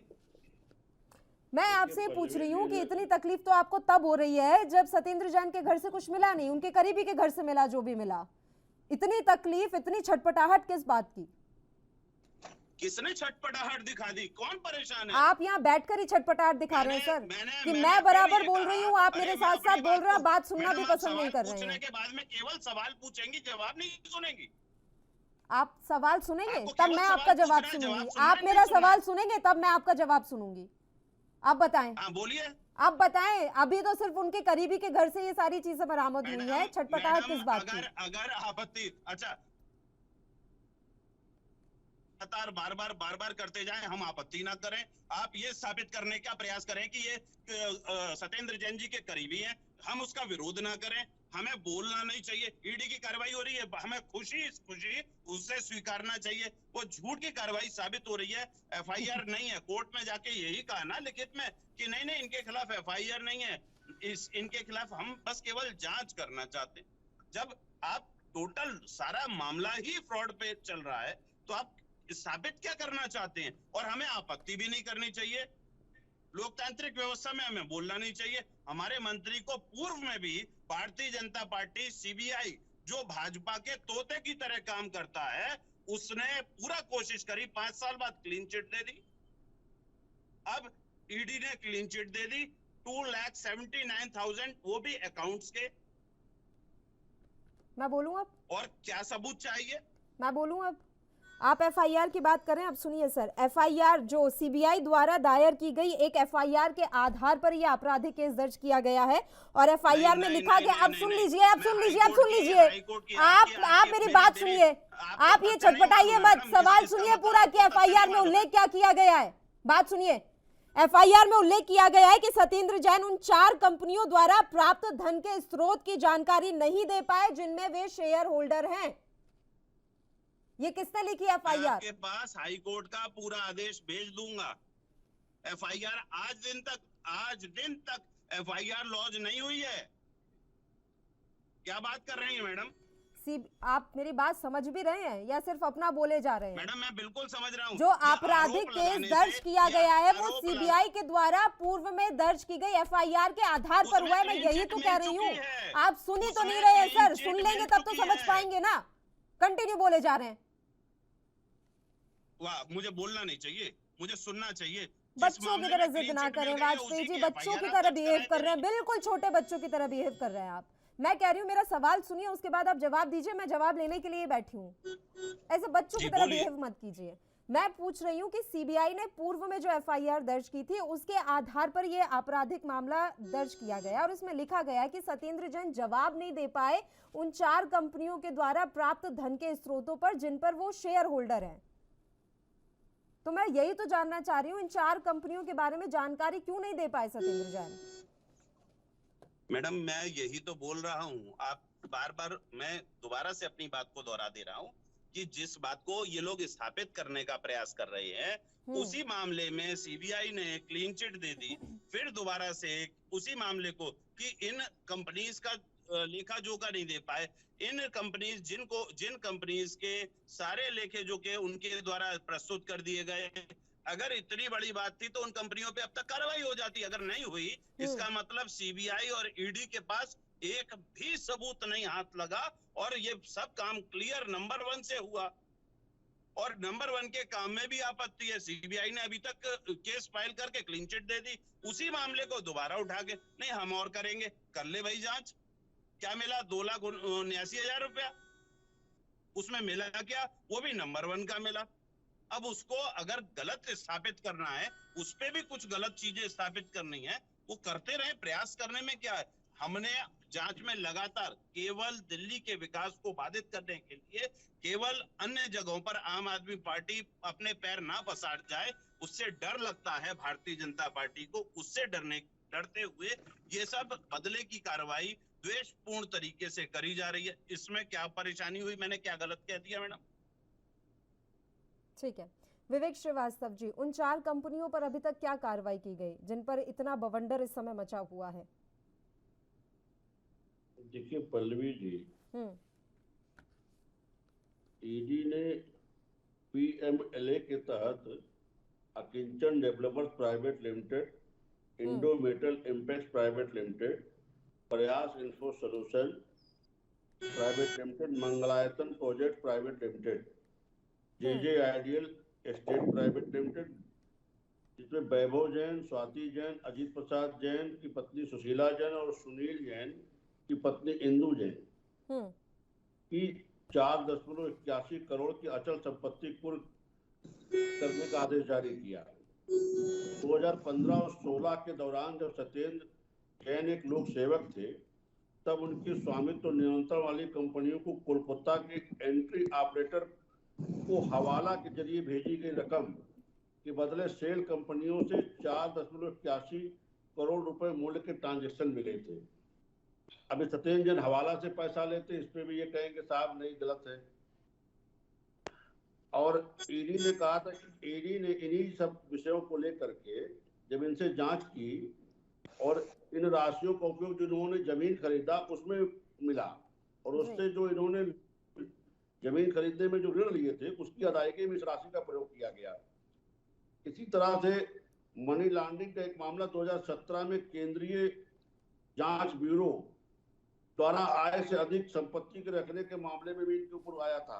मैं आपसे पूछ रही हूँ कि इतनी तकलीफ तो आपको तब हो रही है जब सत्येंद्र जैन के घर से कुछ मिला नहीं, उनके करीबी के घर से मिला जो भी मिला। इतनी तकलीफ, इतनी छटपटाहट किस बात की? किसने छटपटाहट दिखा दी? कौन परेशान है? आप यहाँ बैठकर ही छटपटाहट दिखा रहे हैं सर, कि मैं बराबर बोल रही हूँ, आप मेरे साथ साथ बोल रहे हैं, बात सुनना भी पसंद नहीं कर रहे हैं। पूछने के बाद में केवल सवाल पूछेंगी, जवाब नहीं सुनेंगी। आप सवाल सुनेंगे तब मैं आपका जवाब सुनूंगी, आप मेरा सवाल सुनेंगे तब मैं आपका जवाब सुनूंगी। आप बताएं। बोलिए। आप बताएं, अभी तो सिर्फ उनके करीबी के घर से ये सारी चीजें बरामद हुई है, छटपटाहट किस बात की? अगर आपत्ति, अच्छा बार बार करते जाएं, हम आपत्ति ना करें। आप ये साबित करने का प्रयास करें कि ये सत्येंद्र जैन जी के करीबी हैं, हम उसका विरोध ना करें। हमें बोलना नहीं चाहिए। ईडी की कार्रवाई हो रही है, हमें खुशी उससे स्वीकारना चाहिए। वो झूठ की कार्रवाई साबित हो रही है, एफआईआर नहीं है। कोर्ट में जाके यही कहा ना लिखित में कि नहीं इनके खिलाफ एफआईआर नहीं है, इनके खिलाफ हम बस केवल जांच करना चाहते हैं। जब आप टोटल सारा मामला ही फ्रॉड पे चल रहा है तो आप साबित क्या करना चाहते हैं? और हमें आपत्ति भी नहीं करनी चाहिए। लोकतांत्रिक व्यवस्था में हमें बोलना नहीं चाहिए। हमारे मंत्री को पूर्व में भी भारतीय जनता पार्टी, सीबीआई जो भाजपा के तोते की तरह काम करता है, उसने पूरा कोशिश करी, 5 साल बाद क्लीन चिट दे दी। अब ईडी ने क्लीन चिट दे दी 2,79,000, वो भी अकाउंट्स के। मैं बोलूं अब? और क्या सबूत चाहिए? मैं बोलूं अब? आप एफआईआर की बात करें, अब सुनिए सर, एफआईआर जो सीबीआई द्वारा दायर की गई एक एफआईआर के आधार पर यह आपराधिक केस दर्ज किया गया है और एफआईआर में लिखा गया, अब सुन लीजिए, आप मेरी बात सुनिए, आप ये छटपटाइए मत, सवाल सुनिए पूरा कि एफआईआर में उल्लेख क्या किया गया है। बात सुनिए, एफआईआर में उल्लेख किया गया है कि सत्येंद्र जैन उन 4 कंपनियों द्वारा प्राप्त धन के स्रोत की जानकारी नहीं दे पाए जिनमें वे शेयर होल्डर हैं। ये किसने लिखी एफआईआर? आपके पास हाई कोर्ट का पूरा आदेश भेज दूंगा। एफआईआर आज दिन तक एफआईआर लॉन्च नहीं हुई है। क्या बात कर रही हैं मैडम? आप मेरी बात समझ भी रहे हैं या सिर्फ अपना बोले जा रहे हैं? मैडम मैं बिल्कुल समझ रहा हूँ। जो आपराधिक केस दर्ज किया गया है वो सीबीआई के द्वारा पूर्व में दर्ज की गई एफआईआर के आधार पर हुआ है, मैं यही तो कह रही हूँ। आप सुन ही तो नहीं रहे हैं सर, सुन लेंगे तब तो समझ पाएंगे ना, कंटिन्यू बोले जा रहे हैं। वाह, मुझे बोलना नहीं चाहिए, मुझे सुनना चाहिए। बच्चों की तरह जिद ना करें वाजपेयी जी, बच्चों की तरह बिहेव कर रहे हैं, बिल्कुल छोटे बच्चों की तरह बिहेव कर रहे हैं आप। मैं कह रही हूँ मेरा सवाल सुनिए, उसके बाद आप जवाब दीजिए, मैं जवाब लेने के लिए बैठी हूँ, ऐसे बच्चों की तरह बिहेव मत कीजिए। मैं पूछ रही हूँ कि सीबीआई ने पूर्व में जो एफआईआर दर्ज की थी उसके आधार पर यह आपराधिक मामला दर्ज किया गया और उसमें लिखा गया कि सत्येंद्र जैन जवाब नहीं दे पाए उन 4 कंपनियों के द्वारा प्राप्त धन के स्रोतों पर जिन पर वो शेयर होल्डर हैं। तो मैं यही तो जानना चाह रही हूँ, इन 4 कंपनियों के बारे में जानकारी क्यों नहीं दे पाए सत्येंद्र जैन? मैडम मैं यही तो बोल रहा हूँ, आप बार मैं दोबारा से अपनी बात को दोहरा दे रहा हूँ कि जिस बात को ये लोग स्थापित करने का प्रयास कर रहे हैं, उसी मामले में सीबीआई ने क्लीन चिट दे दी। फिर दोबारा से उसी मामले को कि इन कंपनीज का लेखा जोखा नहीं दे पाए, इन कंपनीज जिन कंपनीज के सारे लेखे जोखे उनके द्वारा प्रस्तुत कर दिए गए। अगर इतनी बड़ी बात थी तो उन कंपनियों पे अब तक कार्रवाई हो जाती। अगर नहीं हुई, इसका मतलब सीबीआई और ईडी के पास एक भी सबूत नहीं हाथ लगा और ये सब काम क्लियर नंबर 1 से हुआ। और नंबर 1 के काम में भी आपत्ति है। सीबीआई ने अभी तक केस फाइल करके क्लीन चिट दे दी, उसी मामले को दोबारा उठा के नहीं हम और करेंगे। कर ले भाई जांच, क्या मिला? 2,79,000 रुपया। उसमें मिला क्या? वो भी नंबर 1 का मिला। अब उसको अगर गलत स्थापित करना है, उस पे भी कुछ गलत चीजें स्थापित करनी है, वो करते रहे, प्रयास करने में क्या है। हमने जांच में लगातार केवल दिल्ली के विकास को बाधित करने के लिए केवल अन्य जगहों पर आम आदमी पार्टी अपने पैर ना पसार जाए, उससे डर लगता है भारतीय जनता पार्टी को। उससे डरते हुए ये सब बदले की कार्रवाई द्वेषपूर्ण तरीके से करी जा रही है। इसमें क्या परेशानी हुई? मैंने क्या गलत कह दिया मैडम? ठीक है विवेक श्रीवास्तव जी, उन 4 कंपनियों पर अभी तक क्या कार्रवाई की गई जिन पर इतना बवंडर इस समय मचा हुआ है? देखिए पल्लवी जी, ईडी ने पीएमएलए के तहत Akinchan developers private limited, Indo metal impact private limited, Prayas info solution private limited, Mangalayatan project private limited, JJ ideal estate private limited, जिसमें वैभव जैन, स्वाति जैन, अजीत प्रसाद जैन की पत्नी सुशीला जैन और सुनील जैन की पत्नी इंदु जैन की 4.81 करोड़ की अचल संपत्ति कुर्क करने का आदेश जारी किया। 2015 और 16 के दौरान जब सत्येंद्र जैन एक लोक सेवक थे, तब उनकी स्वामित्व नियंत्रण वाली कंपनियों को कोलकाता के एंट्री ऑपरेटर को हवाला के जरिए भेजी गई रकम के बदले सेल कंपनियों से 4.81 करोड़ रुपए मूल्य के ट्रांजैक्शन मिले थे। अभी सत्येंद्र जैन हवाला से पैसा लेते, इस पे भी ये कहेंगे साहब नहीं, गलत है। और ईडी ने कहा था कि ईडी ने इन्हीं सब विषयों को लेकर के जब इनसे जांच की और इन राशियों का उपयोग जो इन्होंने जमीन खरीदा उसमें मिला, और उससे जो इन्होंने जमीन खरीदने में जो ऋण लिए थे उसकी अदायगी में इस राशि का प्रयोग किया गया। इसी तरह से मनी लॉन्ड्रिंग का एक मामला 2017 में केंद्रीय जांच ब्यूरो द्वारा आय से अधिक संपत्ति के रखने के मामले में भी इनके ऊपर आया था।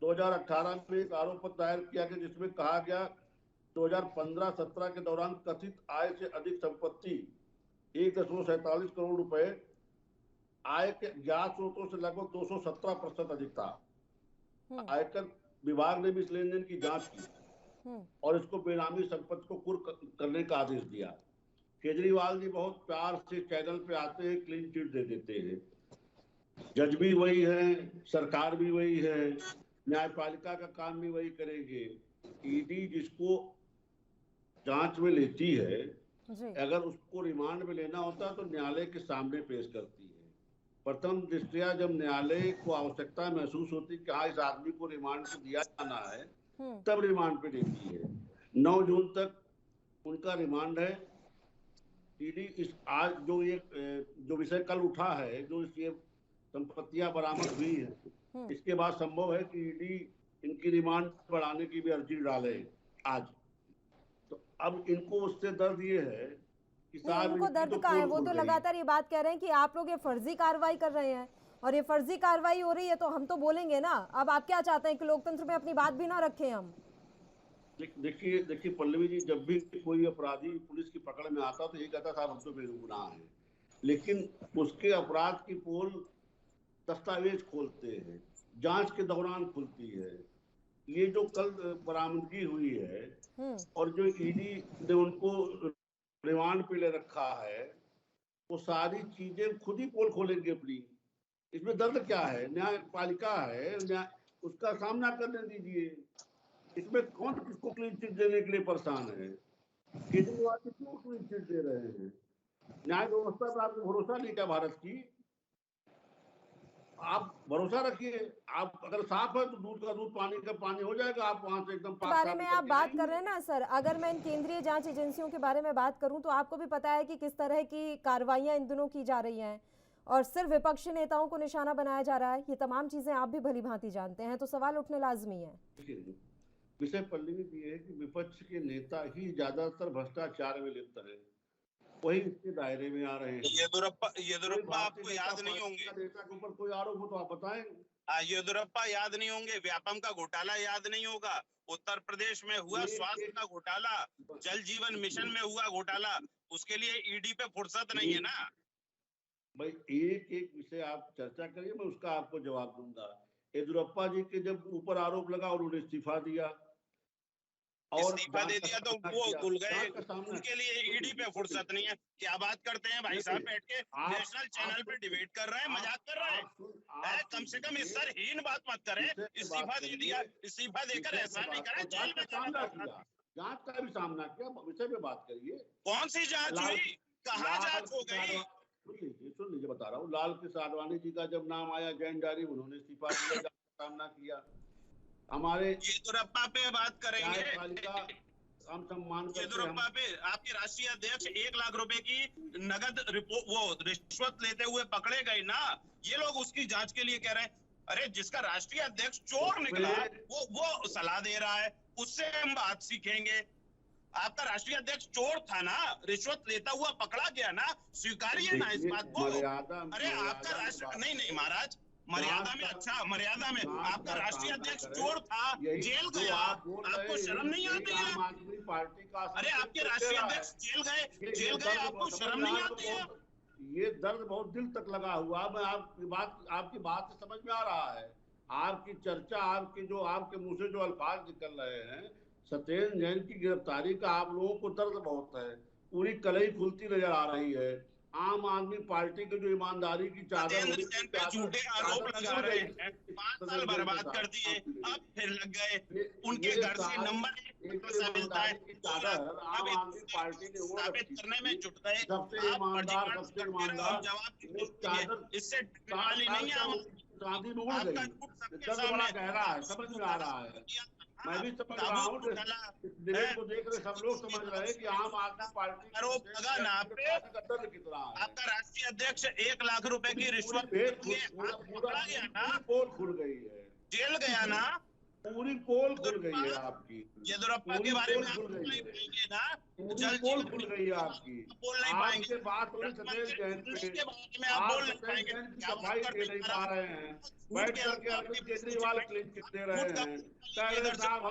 2018 में एक आरोप पत्र दायर किया गया जिसमें कहा गया 2015-17 के दौरान कथित आय से अधिक संपत्ति 1.47 करोड़ रुपए आय के ज्ञात स्रोतों से लगभग 217% अधिक था। आयकर विभाग ने भी इस लेन देन की जांच की और इसको बेनामी संपत्ति को कुर्क करने का आदेश दिया। केजरीवाल जी बहुत प्यार से चैनल पे आते हैं, क्लीन चिट दे देते हैं। जज भी वही है, सरकार भी वही है, न्यायपालिका का काम भी वही करेंगे। ईडी जिसको जांच में लेती है, अगर उसको रिमांड में लेना होता है तो न्यायालय के सामने पेश करती है। प्रथम दृष्टया जब न्यायालय को आवश्यकता महसूस होती है कि हाँ इस आदमी को रिमांड पे दिया जाना है, तब रिमांड पे देती है। 9 जून तक उनका रिमांड है। ईडी इस आज जो विषय कल उठा है, जो ये संपत्तियां बरामद हुई है, इसके बाद संभव है कि ईडी इनकी रिमांड बढ़ाने की भी अर्जी डाले आज। तो अब इनको उससे दर्द ये है कि इनको दर्द का है, वो तो लगातार ये बात कह रहे हैं कि आप लोग ये फर्जी कार्रवाई कर रहे हैं और ये फर्जी कार्रवाई हो रही है तो हम तो बोलेंगे ना। अब आप क्या चाहते हैं कि लोकतंत्र में अपनी बात भी ना रखें हम? देखिए पल्लवी जी, जब भी कोई अपराधी पुलिस की पकड़ में आता तो ये कहता था हम तो बेगुनाह हैं, लेकिन उसके अपराध की पोल दस्तावेज खोलते हैं, जांच के दौरान खुलती है। ये जो कल बरामदगी हुई है और जो ईडी ने उनको रिमांड पे ले रखा है, वो सारी चीजें खुद ही पोल खोलेंगे अपनी। इसमें दर्द क्या है? न्यायपालिका है, उसका सामना करने दीजिए। इसमें कौन किसको क्लीन चिट देने के लिए परेशान है? केजरीवाल क्यों क्लीन चिट दे रहे हैं? न्याय व्यवस्था पर आपको भरोसा नहीं क्या भारत की? आप भरोसा रखिए। आप अगर साफ है तो दूध का दूध, पानी का पानी हो जाएगा। आप वहां से एकदम बारे में आप बात कर रहे हैं ना सर, अगर मैं इन केंद्रीय जांच एजेंसियों के बारे में बात करूं तो आपको भी पता है कि किस तरह की कार्रवाइयां इन दिनों की जा रही हैं और सिर्फ विपक्षी नेताओं को निशाना बनाया जा रहा है। ये तमाम चीजें आप भी भली भांति जानते हैं, तो सवाल उठने लाजमी है। विषय पल्लवी ये है कि विपक्ष के नेता ही ज्यादातर भ्रष्टाचार में लिप्त है, वही इसके दायरे में आ रहे हैं। येदुरप्पा आपको याद नहीं होंगे, नेता के ऊपर कोई आरोप हो तो आप बताएं। येदुरप्पा याद नहीं होंगे, व्यापम का घोटाला याद नहीं होगा, उत्तर प्रदेश में हुआ स्वास्थ्य का घोटाला, जल जीवन मिशन में हुआ घोटाला, उसके लिए ईडी पे फुर्सत नहीं है ना। भाई एक एक विषय आप चर्चा करिए, मैं उसका आपको जवाब दूंगा। येदियुरप्पा जी के जब ऊपर आरोप लगा उन्होंने इस्तीफा दिया और इस्तीफा दे दिया तो वो भूल गए, उनके लिए ईडी पे फुर्सत नहीं है। क्या बात करते हैं भाई साहब, बैठ के नेशनल चैनल पे डिबेट कर रहे हैं, मजाक कर रहे हैं। कम से कम इस सरहीन बात मत करें। इस्तीफा दे दिया, इस्तीफा देकर ऐसा नहीं करें जेल में जाना था। जांच का भी सामना किया, विषय पे बात करिए। कौन सी जांच हुई, कहाँ जांच हो गई? सुन लीजिए बता रहा हूँ। लाल कृष्ण आडवाणी जी का जब नाम आया जैन डायरी, उन्होंने इस्तीफा दिया, जांच का सामना किया। हमारे येदियुरप्पा पे बात करेंगे, हम सम्मान येदियुरप्पा पे आपके राष्ट्रीय अध्यक्ष 1 लाख रुपए की नगद वो रिश्वत लेते हुए पकड़े गए ना, ये लोग उसकी जांच के लिए कह रहे हैं। अरे जिसका राष्ट्रीय अध्यक्ष चोर निकला वो सलाह दे रहा है, उससे हम बात सीखेंगे। आपका राष्ट्रीय अध्यक्ष चोर था ना, रिश्वत लेता हुआ पकड़ा गया ना, स्वीकारिए ना इस बात को। अरे आपका राष्ट्र नहीं महाराज, मर्यादा में, अच्छा मर्यादा में, आपका राष्ट्रीय अध्यक्ष चोर था, जेल गया, आपको शर्म नहीं आती है? पार्टी का, अरे आपके राष्ट्रीय अध्यक्ष जेल गए, आपको शर्म नहीं आती है? ये दर्द बहुत दिल तक लगा हुआ। मैं आपकी बात से समझ में आ रहा है, आपकी चर्चा, आपके मुंह से जो अल्फाज निकल रहे हैं, सत्येंद्र जैन की गिरफ्तारी का आप लोगों को दर्द बहुत है, पूरी कलई खुलती नजर आ रही है। आम आदमी पार्टी की जो ईमानदारी की चादर पे झूठे आरोप लगा रहे हैं, 5 साल बर्बाद कर दिए, अब फिर लग गए। उनके घर से नंबर 1 पैसा मिलता है, आम आदमी पार्टी ने वो साबित करने में जुट गए। सबसे ईमानदार जवाब इससे वाली नहीं है। चांदी में उड़ गई, दर्द बड़ा गहरा है, समझ में आ रहा है। मैं भी समझ रहा हूँ, डिबेट को देख रहे सब लोग समझ रहे हैं कि आम आदमी पार्टी आरोप लगा ना आप पे, कितना है। आपका राष्ट्रीय अध्यक्ष 1 लाख रुपए की रिश्वत पूरा गया ना, पोल खुल गई है, जेल गया ना, पूरी पोल खुल गई है आपकी। येदियुरप्पा के बारे में आप बोल नहीं पाएंगे ना, पूरी पोल खुल गई है आपकी। बोल नहीं पाएंगे, बात हो रही सत्येंद्र जैन पे, के बारे में आप बोल नहीं पाएंगे, सफाई दे नहीं पा रहे हैं, बैठ करके अरविंद केजरीवाल क्लीन चिट दे रहे हैं, कह रहे साहब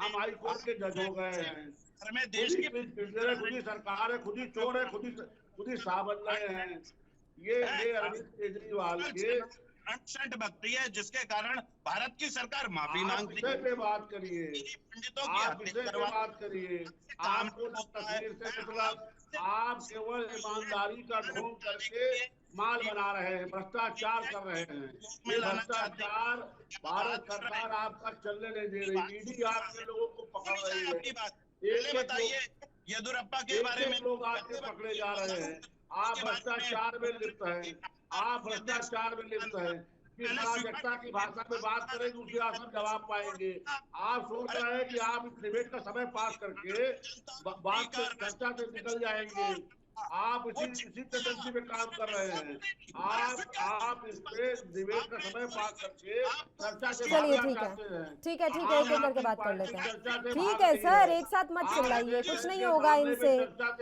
हम हाई कोर्ट के जज हो गए हैं। देश की खुद ही सरकार है, खुद ही चोर है, खुद ही शाह बन रहे हैं। ये अरविंद केजरीवाल के अनशंट भक्ति है, जिसके कारण भारत की सरकार माफी मांगती है। पे बात करिए, पंडितों आप विषय पे बात करिए। आपको तस्वीर से मतलब आप केवल ईमानदारी का ढोंग करके माल बना रहे हैं, भ्रष्टाचार कर रहे हैं। ये भ्रष्टाचार भारत सरकार आपका चलने नहीं दे रही, ईडी आपके लोगों को पकड़ रही है। बताइए येदियुरप्पा के बारे में, लोग आपके पकड़े जा रहे हैं, आप भ्रष्टाचार में लिप्त हैं, आप भ्रष्टाचार में लिप्त हैं। किस अराजकता की भाषा में बात करेंगे, उसी आसन जवाब पाएंगे। आप सोच रहे हैं कि आप इस डिबेट का समय पास करके बात से चर्चा से निकल जाएंगे। आप इसी टेंडेंसी में काम कर रहे हैं। आप इस पे डिबेट का समय पास करके चर्चा से चलिए ठीक है एक एक करके बात कर लेते हैं। ठीक है सर, एक साथ मत चिल्लाइए, कुछ नहीं होगा इनसे,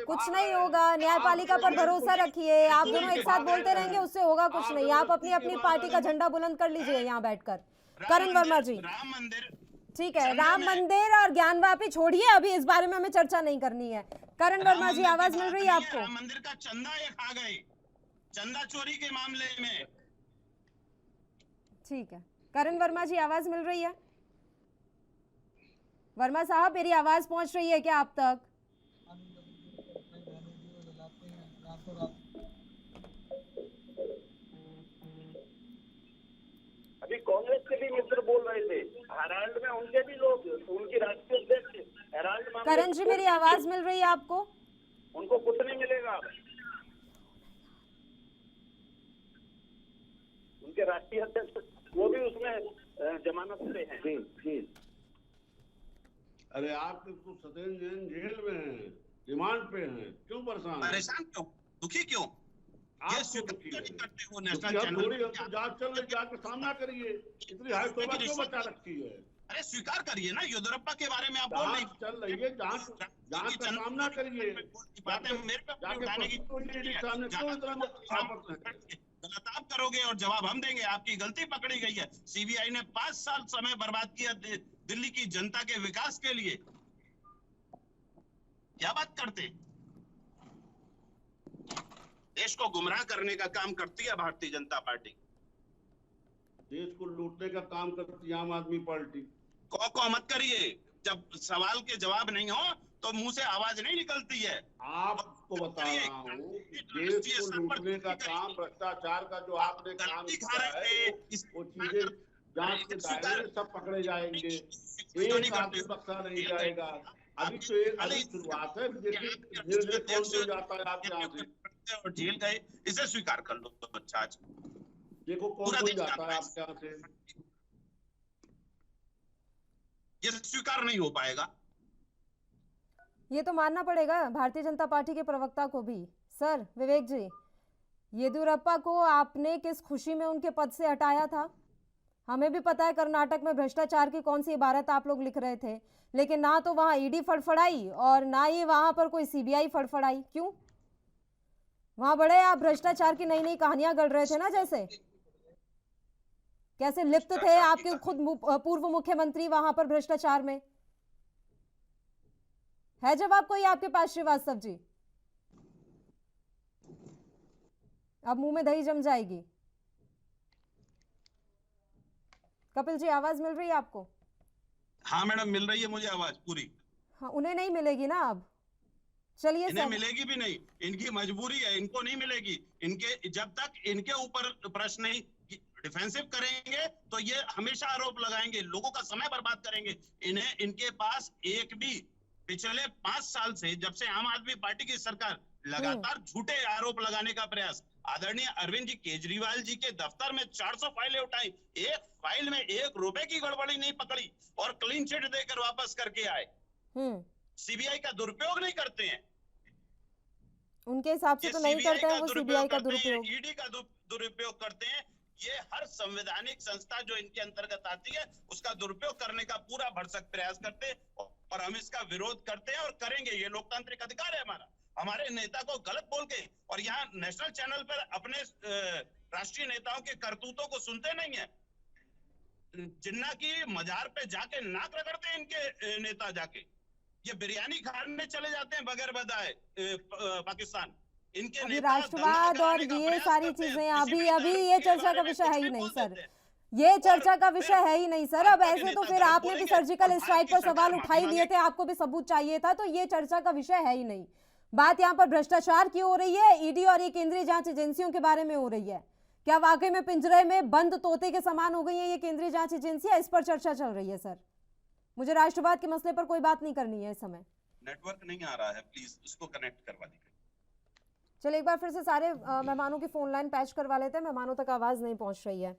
कुछ नहीं होगा। न्यायपालिका पर भरोसा रखिए, आप दोनों एक साथ बोलते रहेंगे उससे होगा कुछ नहीं। आप अपनी अपनी पार्टी का झंडा बुलंद कर लीजिए यहाँ बैठकर। करण वर्मा जी, राम मंदिर, ठीक है, राम मंदिर और ज्ञानवापी छोड़िए, अभी इस बारे में हमें चर्चा नहीं करनी है। करण वर्मा जी, आवाज मिल रही है आपको? राम मंदिर का चंदा ये खा गए, चंदा चोरी के मामले में। ठीक है, करण वर्मा जी आवाज मिल रही है? वर्मा साहब, मेरी आवाज पहुंच रही है क्या आप तक? अभी कांग्रेस के भी मित्र बोल रहे थे, हेराल्ड में उनके भी लोग, उनकी राष्ट्रीय अध्यक्ष हेराल्ड। करण जी, मेरी आवाज मिल रही है आपको? उनको कुछ नहीं मिलेगा, उनके राष्ट्रीय अध्यक्ष वो भी उसमें जमानत पे हैं। अरे आपके तो सत्येंद्र जैन जेल में हैं, रिमांड पे हैं, क्यों परेशान क्यों, दुखी क्यों? आप करते हो नेशनल चैनल, जांच चल रही, जांच का सामना करिए। इतनी हाई तौबा क्यों बचा रखी है? अरे स्वीकार करिए ना, येदियुरप्पा के बारे में आप बोल रहे चल रही है, जांच का सामना करिए। बातें मेरे पे उठाने की गलत आप करोगे और जवाब हम देंगे। आपकी गलती पकड़ी गई है। सीबीआई ने 5 साल समय बर्बाद किया दिल्ली की जनता के विकास के लिए। क्या बात करते, देश को गुमराह करने का काम करती है भारतीय जनता पार्टी। देश को लूटने का काम करती है आम आदमी पार्टी। को मत करिए, जब सवाल के जवाब नहीं हो तो मुंह से आवाज नहीं निकलती है। आपको बता रहा हूँ कि देश को लूटने का काम, भ्रष्टाचार का जो आपने काम किया है, वो चीजें जांच के दायरे में सब पकड़े जाएंगे, एक आदमी बख्शा नहीं जाएगा। अभी तो एक अभी शुरुआत है, देखिए धीरे-धीरे कौन हो जाता है आप यहाँ से। और जेल गए, इसे स्वीकार कर लो तो बच्चा आज देखो कौन हो जाता है आपके यहाँ से। ये स्वीकार नहीं हो पाएगा। ये तो मानना पड़ेगा भारतीय जनता पार्टी के प्रवक्ता को भी। सर विवेक जी, येदियुरप्पा को आपने किस खुशी में उनके पद से हटाया था? हमें भी पता है कर्नाटक में भ्रष्टाचार की कौन सी इबारत आप लोग लिख रहे थे, लेकिन ना तो वहां ईडी फड़फड़ाई और ना ही वहां पर कोई सीबीआई फड़फड़ाई। क्यों? वहां बड़े आप भ्रष्टाचार की नई नई कहानियां गढ़ रहे थे ना, जैसे कैसे लिप्त थे आपके खुद पूर्व मुख्यमंत्री वहां पर भ्रष्टाचार में। है जवाब कोई आपके पास श्रीवास्तव जी? अब मुंह में दही जम जाएगी। कपिल जी आवाज मिल रही है आपको? हाँ मैडम, मिल रही है मुझे आवाज पूरी। हाँ, उन्हें नहीं मिलेगी ना अब। चलिए, इन्हें मिलेगी भी नहीं, इनकी मजबूरी है, इनको नहीं मिलेगी। इनके जब तक इनके ऊपर प्रश्न नहीं डिफेंसिव करेंगे तो ये हमेशा आरोप लगाएंगे, लोगों का समय बर्बाद करेंगे। इन्हें इनके पास एक भी पिछले 5 साल से, जब से आम आदमी पार्टी की सरकार लगातार झूठे आरोप लगाने का प्रयास, आदरणीय अरविंद जी केजरीवाल जी के दफ्तर में 400 फाइलें उठाई, एक फाइल में 1 रुपए की गड़बड़ी नहीं पकड़ी और क्लीन चिट देकर वापस करके आए। सीबीआई का दुरुपयोग नहीं करते हैं, उनके हिसाब से तो नहीं करते हैं वो सीबीआई का दुरुपयोग, ईडी का दुरुपयोग करते हैं। ये हर संवैधानिक संस्था जो इनके अंतर्गत आती है उसका दुरुपयोग करने का पूरा भरसक प्रयास करते हैं और हम इसका विरोध करते हैं और करेंगे। ये लोकतांत्रिक अधिकार है हमारा। हमारे नेता को गलत बोल के और यहाँ नेशनल चैनल पर अपने राष्ट्रीय नेताओं के करतूतों को सुनते नहीं है। जिन्ना की मजार पे जाके नाक रगड़ते हैं इनके नेता, जाके ये बिरयानी खाने चले जाते हैं बगैर बताए पाकिस्तान। इनके अभी राष्ट्रवाद और ये सारी चीजें अभी ये चर्चा का विषय है ही नहीं सर, ये चर्चा का विषय है ही नहीं सर। अब ऐसे तो फिर आपने भी सर्जिकल स्ट्राइक पर सवाल उठा ही लिए थे, आपको भी सबूत चाहिए था, तो ये चर्चा का विषय है ही नहीं। बात यहाँ पर भ्रष्टाचार की हो रही है, ईडी और ये केंद्रीय जांच एजेंसियों के बारे में हो रही है। क्या वाकई में पिंजरे में बंद तोते के समान हो गई है ये केंद्रीय जांच एजेंसियां? इस पर चर्चा चल रही है सर। मुझे राष्ट्रवाद के मसले पर कोई बात नहीं करनी है इस समय। नेटवर्क नहीं आ रहा है, प्लीज उसको कनेक्ट करवा दीजिए। चलिए एक बार फिर से सारे मेहमानों की फोन लाइन पैच करवा लेते हैं, मेहमानों तक आवाज नहीं पहुंच रही है।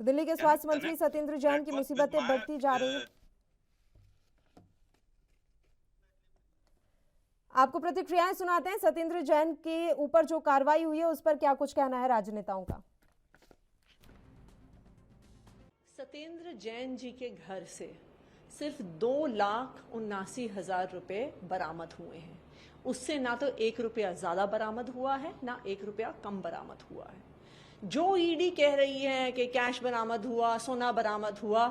तो दिल्ली के स्वास्थ्य मंत्री सत्येंद्र जैन की मुसीबतें बढ़ती जा रही है। आपको प्रतिक्रियाएं सुनाते हैं। सत्येंद्र जैन के ऊपर जो कार्रवाई हुई है उस पर क्या कुछ कहना है राजनेताओं का? सत्येंद्र जैन जी के घर से सिर्फ 2,79,000 रुपए बरामद हुए हैं। उससे ना तो 1 रुपया ज्यादा बरामद हुआ है, ना 1 रुपया कम बरामद हुआ है। जो ईडी कह रही है कि कैश बरामद हुआ, सोना बरामद हुआ,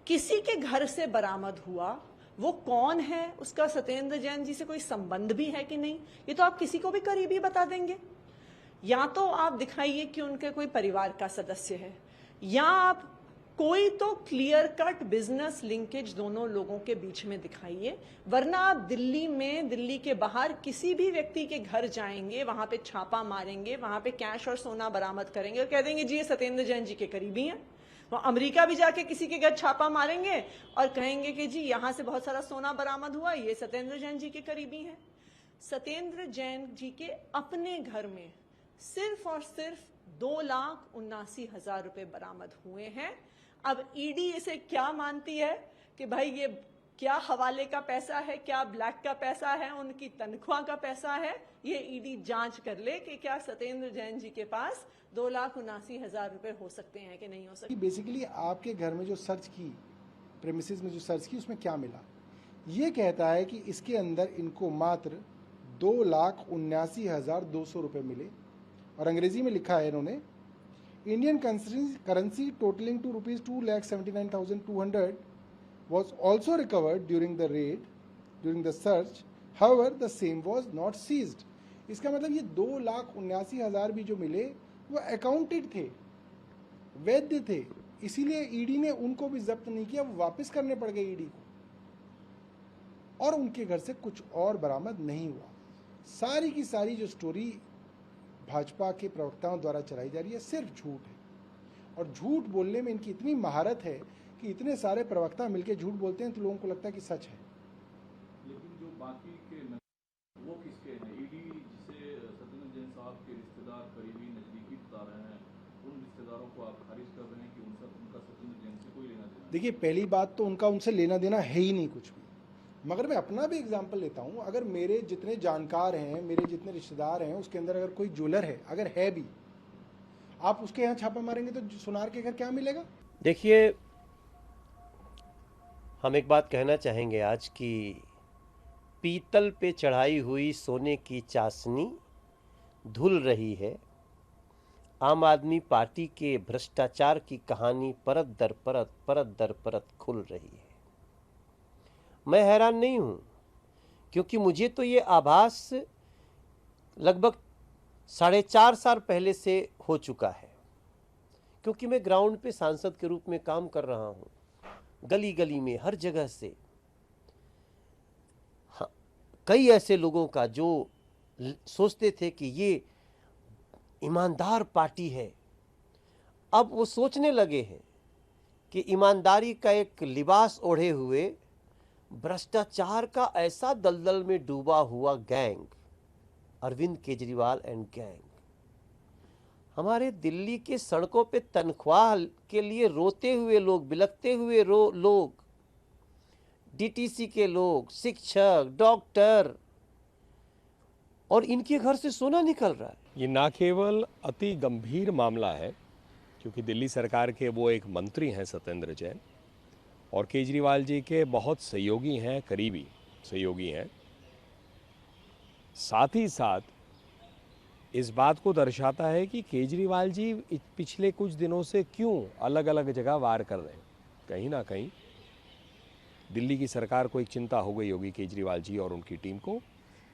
किसी के घर से बरामद हुआ, वो कौन है, उसका सत्येंद्र जैन जी से कोई संबंध भी है कि नहीं, ये तो आप किसी को भी करीबी बता देंगे। या तो आप दिखाइए कि उनके कोई परिवार का सदस्य है, या आप कोई तो क्लियर कट बिजनेस लिंकेज दोनों लोगों के बीच में दिखाइए, वरना आप दिल्ली में, दिल्ली के बाहर किसी भी व्यक्ति के घर जाएंगे, वहां पे छापा मारेंगे, वहां पे कैश और सोना बरामद करेंगे और कह देंगे जी ये सत्येंद्र जैन जी के करीबी हैं। वो अमेरिका भी जाके किसी के घर छापा मारेंगे और कहेंगे कि जी यहां से बहुत सारा सोना बरामद हुआ, ये सत्येंद्र जैन जी के करीबी हैं। सत्येंद्र जैन जी के अपने घर में सिर्फ और सिर्फ 2,79,000 रुपए बरामद हुए हैं। अब ईडी इसे क्या मानती है कि भाई ये क्या हवाले का पैसा है, क्या ब्लैक का पैसा है, उनकी तनख्वाह का पैसा है, ये ईडी जांच कर ले कि क्या सत्येंद्र जैन जी के पास 2,79,000 रुपए हो सकते हैं कि नहीं हो सकते। बेसिकली आपके घर में जो सर्च की, प्रेमिसेस में जो सर्च की, उसमें क्या मिला? ये कहता है कि इसके अंदर इनको मात्र 2,79,200 रुपए मिले और अंग्रेजी में लिखा है इन्होंने, Indian currency totaling to rupees 2,79,200 was also recovered during the raid, during the search. However, the same was not seized. इसका मतलब ये 2,79,000 भी जो मिले वो अकाउंटेड थे, वैध थे, इसीलिए ईडी ने उनको भी जब्त नहीं किया, वो वापस करने पड़ गए ईडी को, और उनके घर से कुछ और बरामद नहीं हुआ। सारी की सारी जो स्टोरी भाजपा के प्रवक्ताओं द्वारा चलाई जा रही है सिर्फ झूठ है, और झूठ बोलने में इनकी इतनी महारत है कि इतने सारे प्रवक्ता मिलकर झूठ बोलते हैं तो लोगों को लगता है कि सच है। लेकिन जो बाकी के वो किसके हैं? ईडी जिसे सत्येंद्र जैन साहब के रिश्तेदार, करीबी, नजदीकी बता रहे हैं, उन रिश्तेदारों को आप खारिज कर रहे हैं कि उनका सत्येंद्र जैन से कोई लेना देना? देखिए, पहली बात तो उनका उनसे लेना देना है ही नहीं कुछ भी। मगर मैं अपना भी एग्जाम्पल लेता हूँ, अगर मेरे जितने जानकार हैं, मेरे जितने रिश्तेदार हैं, उसके अंदर अगर कोई ज्वेलर है, अगर है भी, आप उसके यहाँ छापा मारेंगे तो सुनार के घर क्या मिलेगा? देखिए, हम एक बात कहना चाहेंगे आज कि पीतल पे चढ़ाई हुई सोने की चाशनी धुल रही है। आम आदमी पार्टी के भ्रष्टाचार की कहानी परत दर परत खुल रही है। मैं हैरान नहीं हूं, क्योंकि मुझे तो ये आभास लगभग 4.5 साल पहले से हो चुका है, क्योंकि मैं ग्राउंड पे सांसद के रूप में काम कर रहा हूं। गली गली में हर जगह से कई ऐसे लोगों का जो सोचते थे कि ये ईमानदार पार्टी है, अब वो सोचने लगे हैं कि ईमानदारी का एक लिबास ओढ़े हुए भ्रष्टाचार का ऐसा दलदल में डूबा हुआ gang, Arvind Kejriwal and gang, हमारे दिल्ली के सड़कों पे तनख्वाह के लिए रोते हुए लोग, बिलखते हुए लोग, डीटीसी के लोग, शिक्षक, डॉक्टर, और इनके घर से सोना निकल रहा है। ये ना केवल अति गंभीर मामला है, क्योंकि दिल्ली सरकार के वो एक मंत्री हैं सत्येंद्र जैन, और केजरीवाल जी के बहुत सहयोगी हैं, करीबी सहयोगी हैं। साथ ही साथ इस बात को दर्शाता है कि केजरीवाल जी पिछले कुछ दिनों से क्यों अलग अलग जगह वार कर रहे हैं। कहीं ना कहीं दिल्ली की सरकार को एक चिंता हो गई होगी केजरीवाल जी और उनकी टीम को,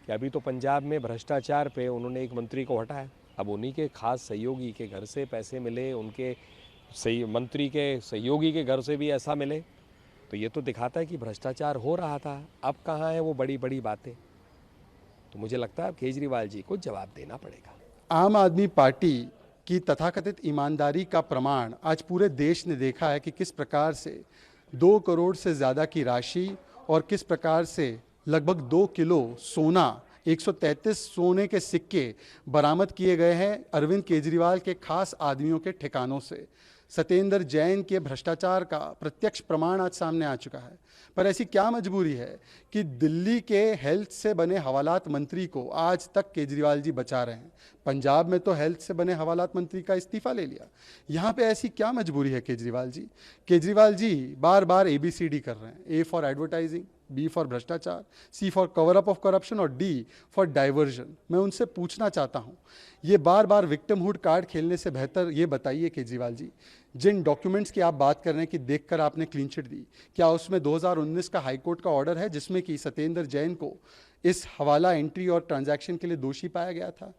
कि अभी तो पंजाब में भ्रष्टाचार पे उन्होंने एक मंत्री को हटाया, अब उन्हीं के खास सहयोगी के घर से पैसे मिले, उनके मंत्री के सहयोगी के घर से भी ऐसा मिले, तो ये तो दिखाता है कि भ्रष्टाचार हो रहा था। अब कहाँ है वो बड़ी बड़ी बातें? तो मुझे लगता है केजरीवाल जी को जवाब देना पड़ेगा। आम आदमी पार्टी की तथाकथित ईमानदारी का प्रमाण आज पूरे देश ने देखा है कि किस प्रकार से 2 करोड़ से ज़्यादा की राशि और किस प्रकार से लगभग 2 किलो सोना, 133 सोने के सिक्के बरामद किए गए हैं अरविंद केजरीवाल के खास आदमियों के ठिकानों से। सत्येंद्र जैन के भ्रष्टाचार का प्रत्यक्ष प्रमाण आज सामने आ चुका है। पर ऐसी क्या मजबूरी है कि दिल्ली के हेल्थ से बने हवालात मंत्री को आज तक केजरीवाल जी बचा रहे हैं? पंजाब में तो हेल्थ से बने हवालात मंत्री का इस्तीफा ले लिया, यहाँ पे ऐसी क्या मजबूरी है केजरीवाल जी? केजरीवाल जी बार बार ABCD कर रहे हैं, A for advertising, B for भ्रष्टाचार, C for cover up of corruption और D फॉर डाइवर्जन। मैं उनसे पूछना चाहता हूँ, ये बार बार विक्टिमहुड कार्ड खेलने से बेहतर ये बताइए केजरीवाल जी, जिन डॉक्यूमेंट्स की आप बात कर रहे हैं कि देखकर आपने क्लीन चिट दी, क्या उसमें 2019 का हाईकोर्ट का ऑर्डर है जिसमें कि सत्येंद्र जैन को इस हवाला एंट्री और ट्रांजैक्शन के लिए दोषी पाया गया था?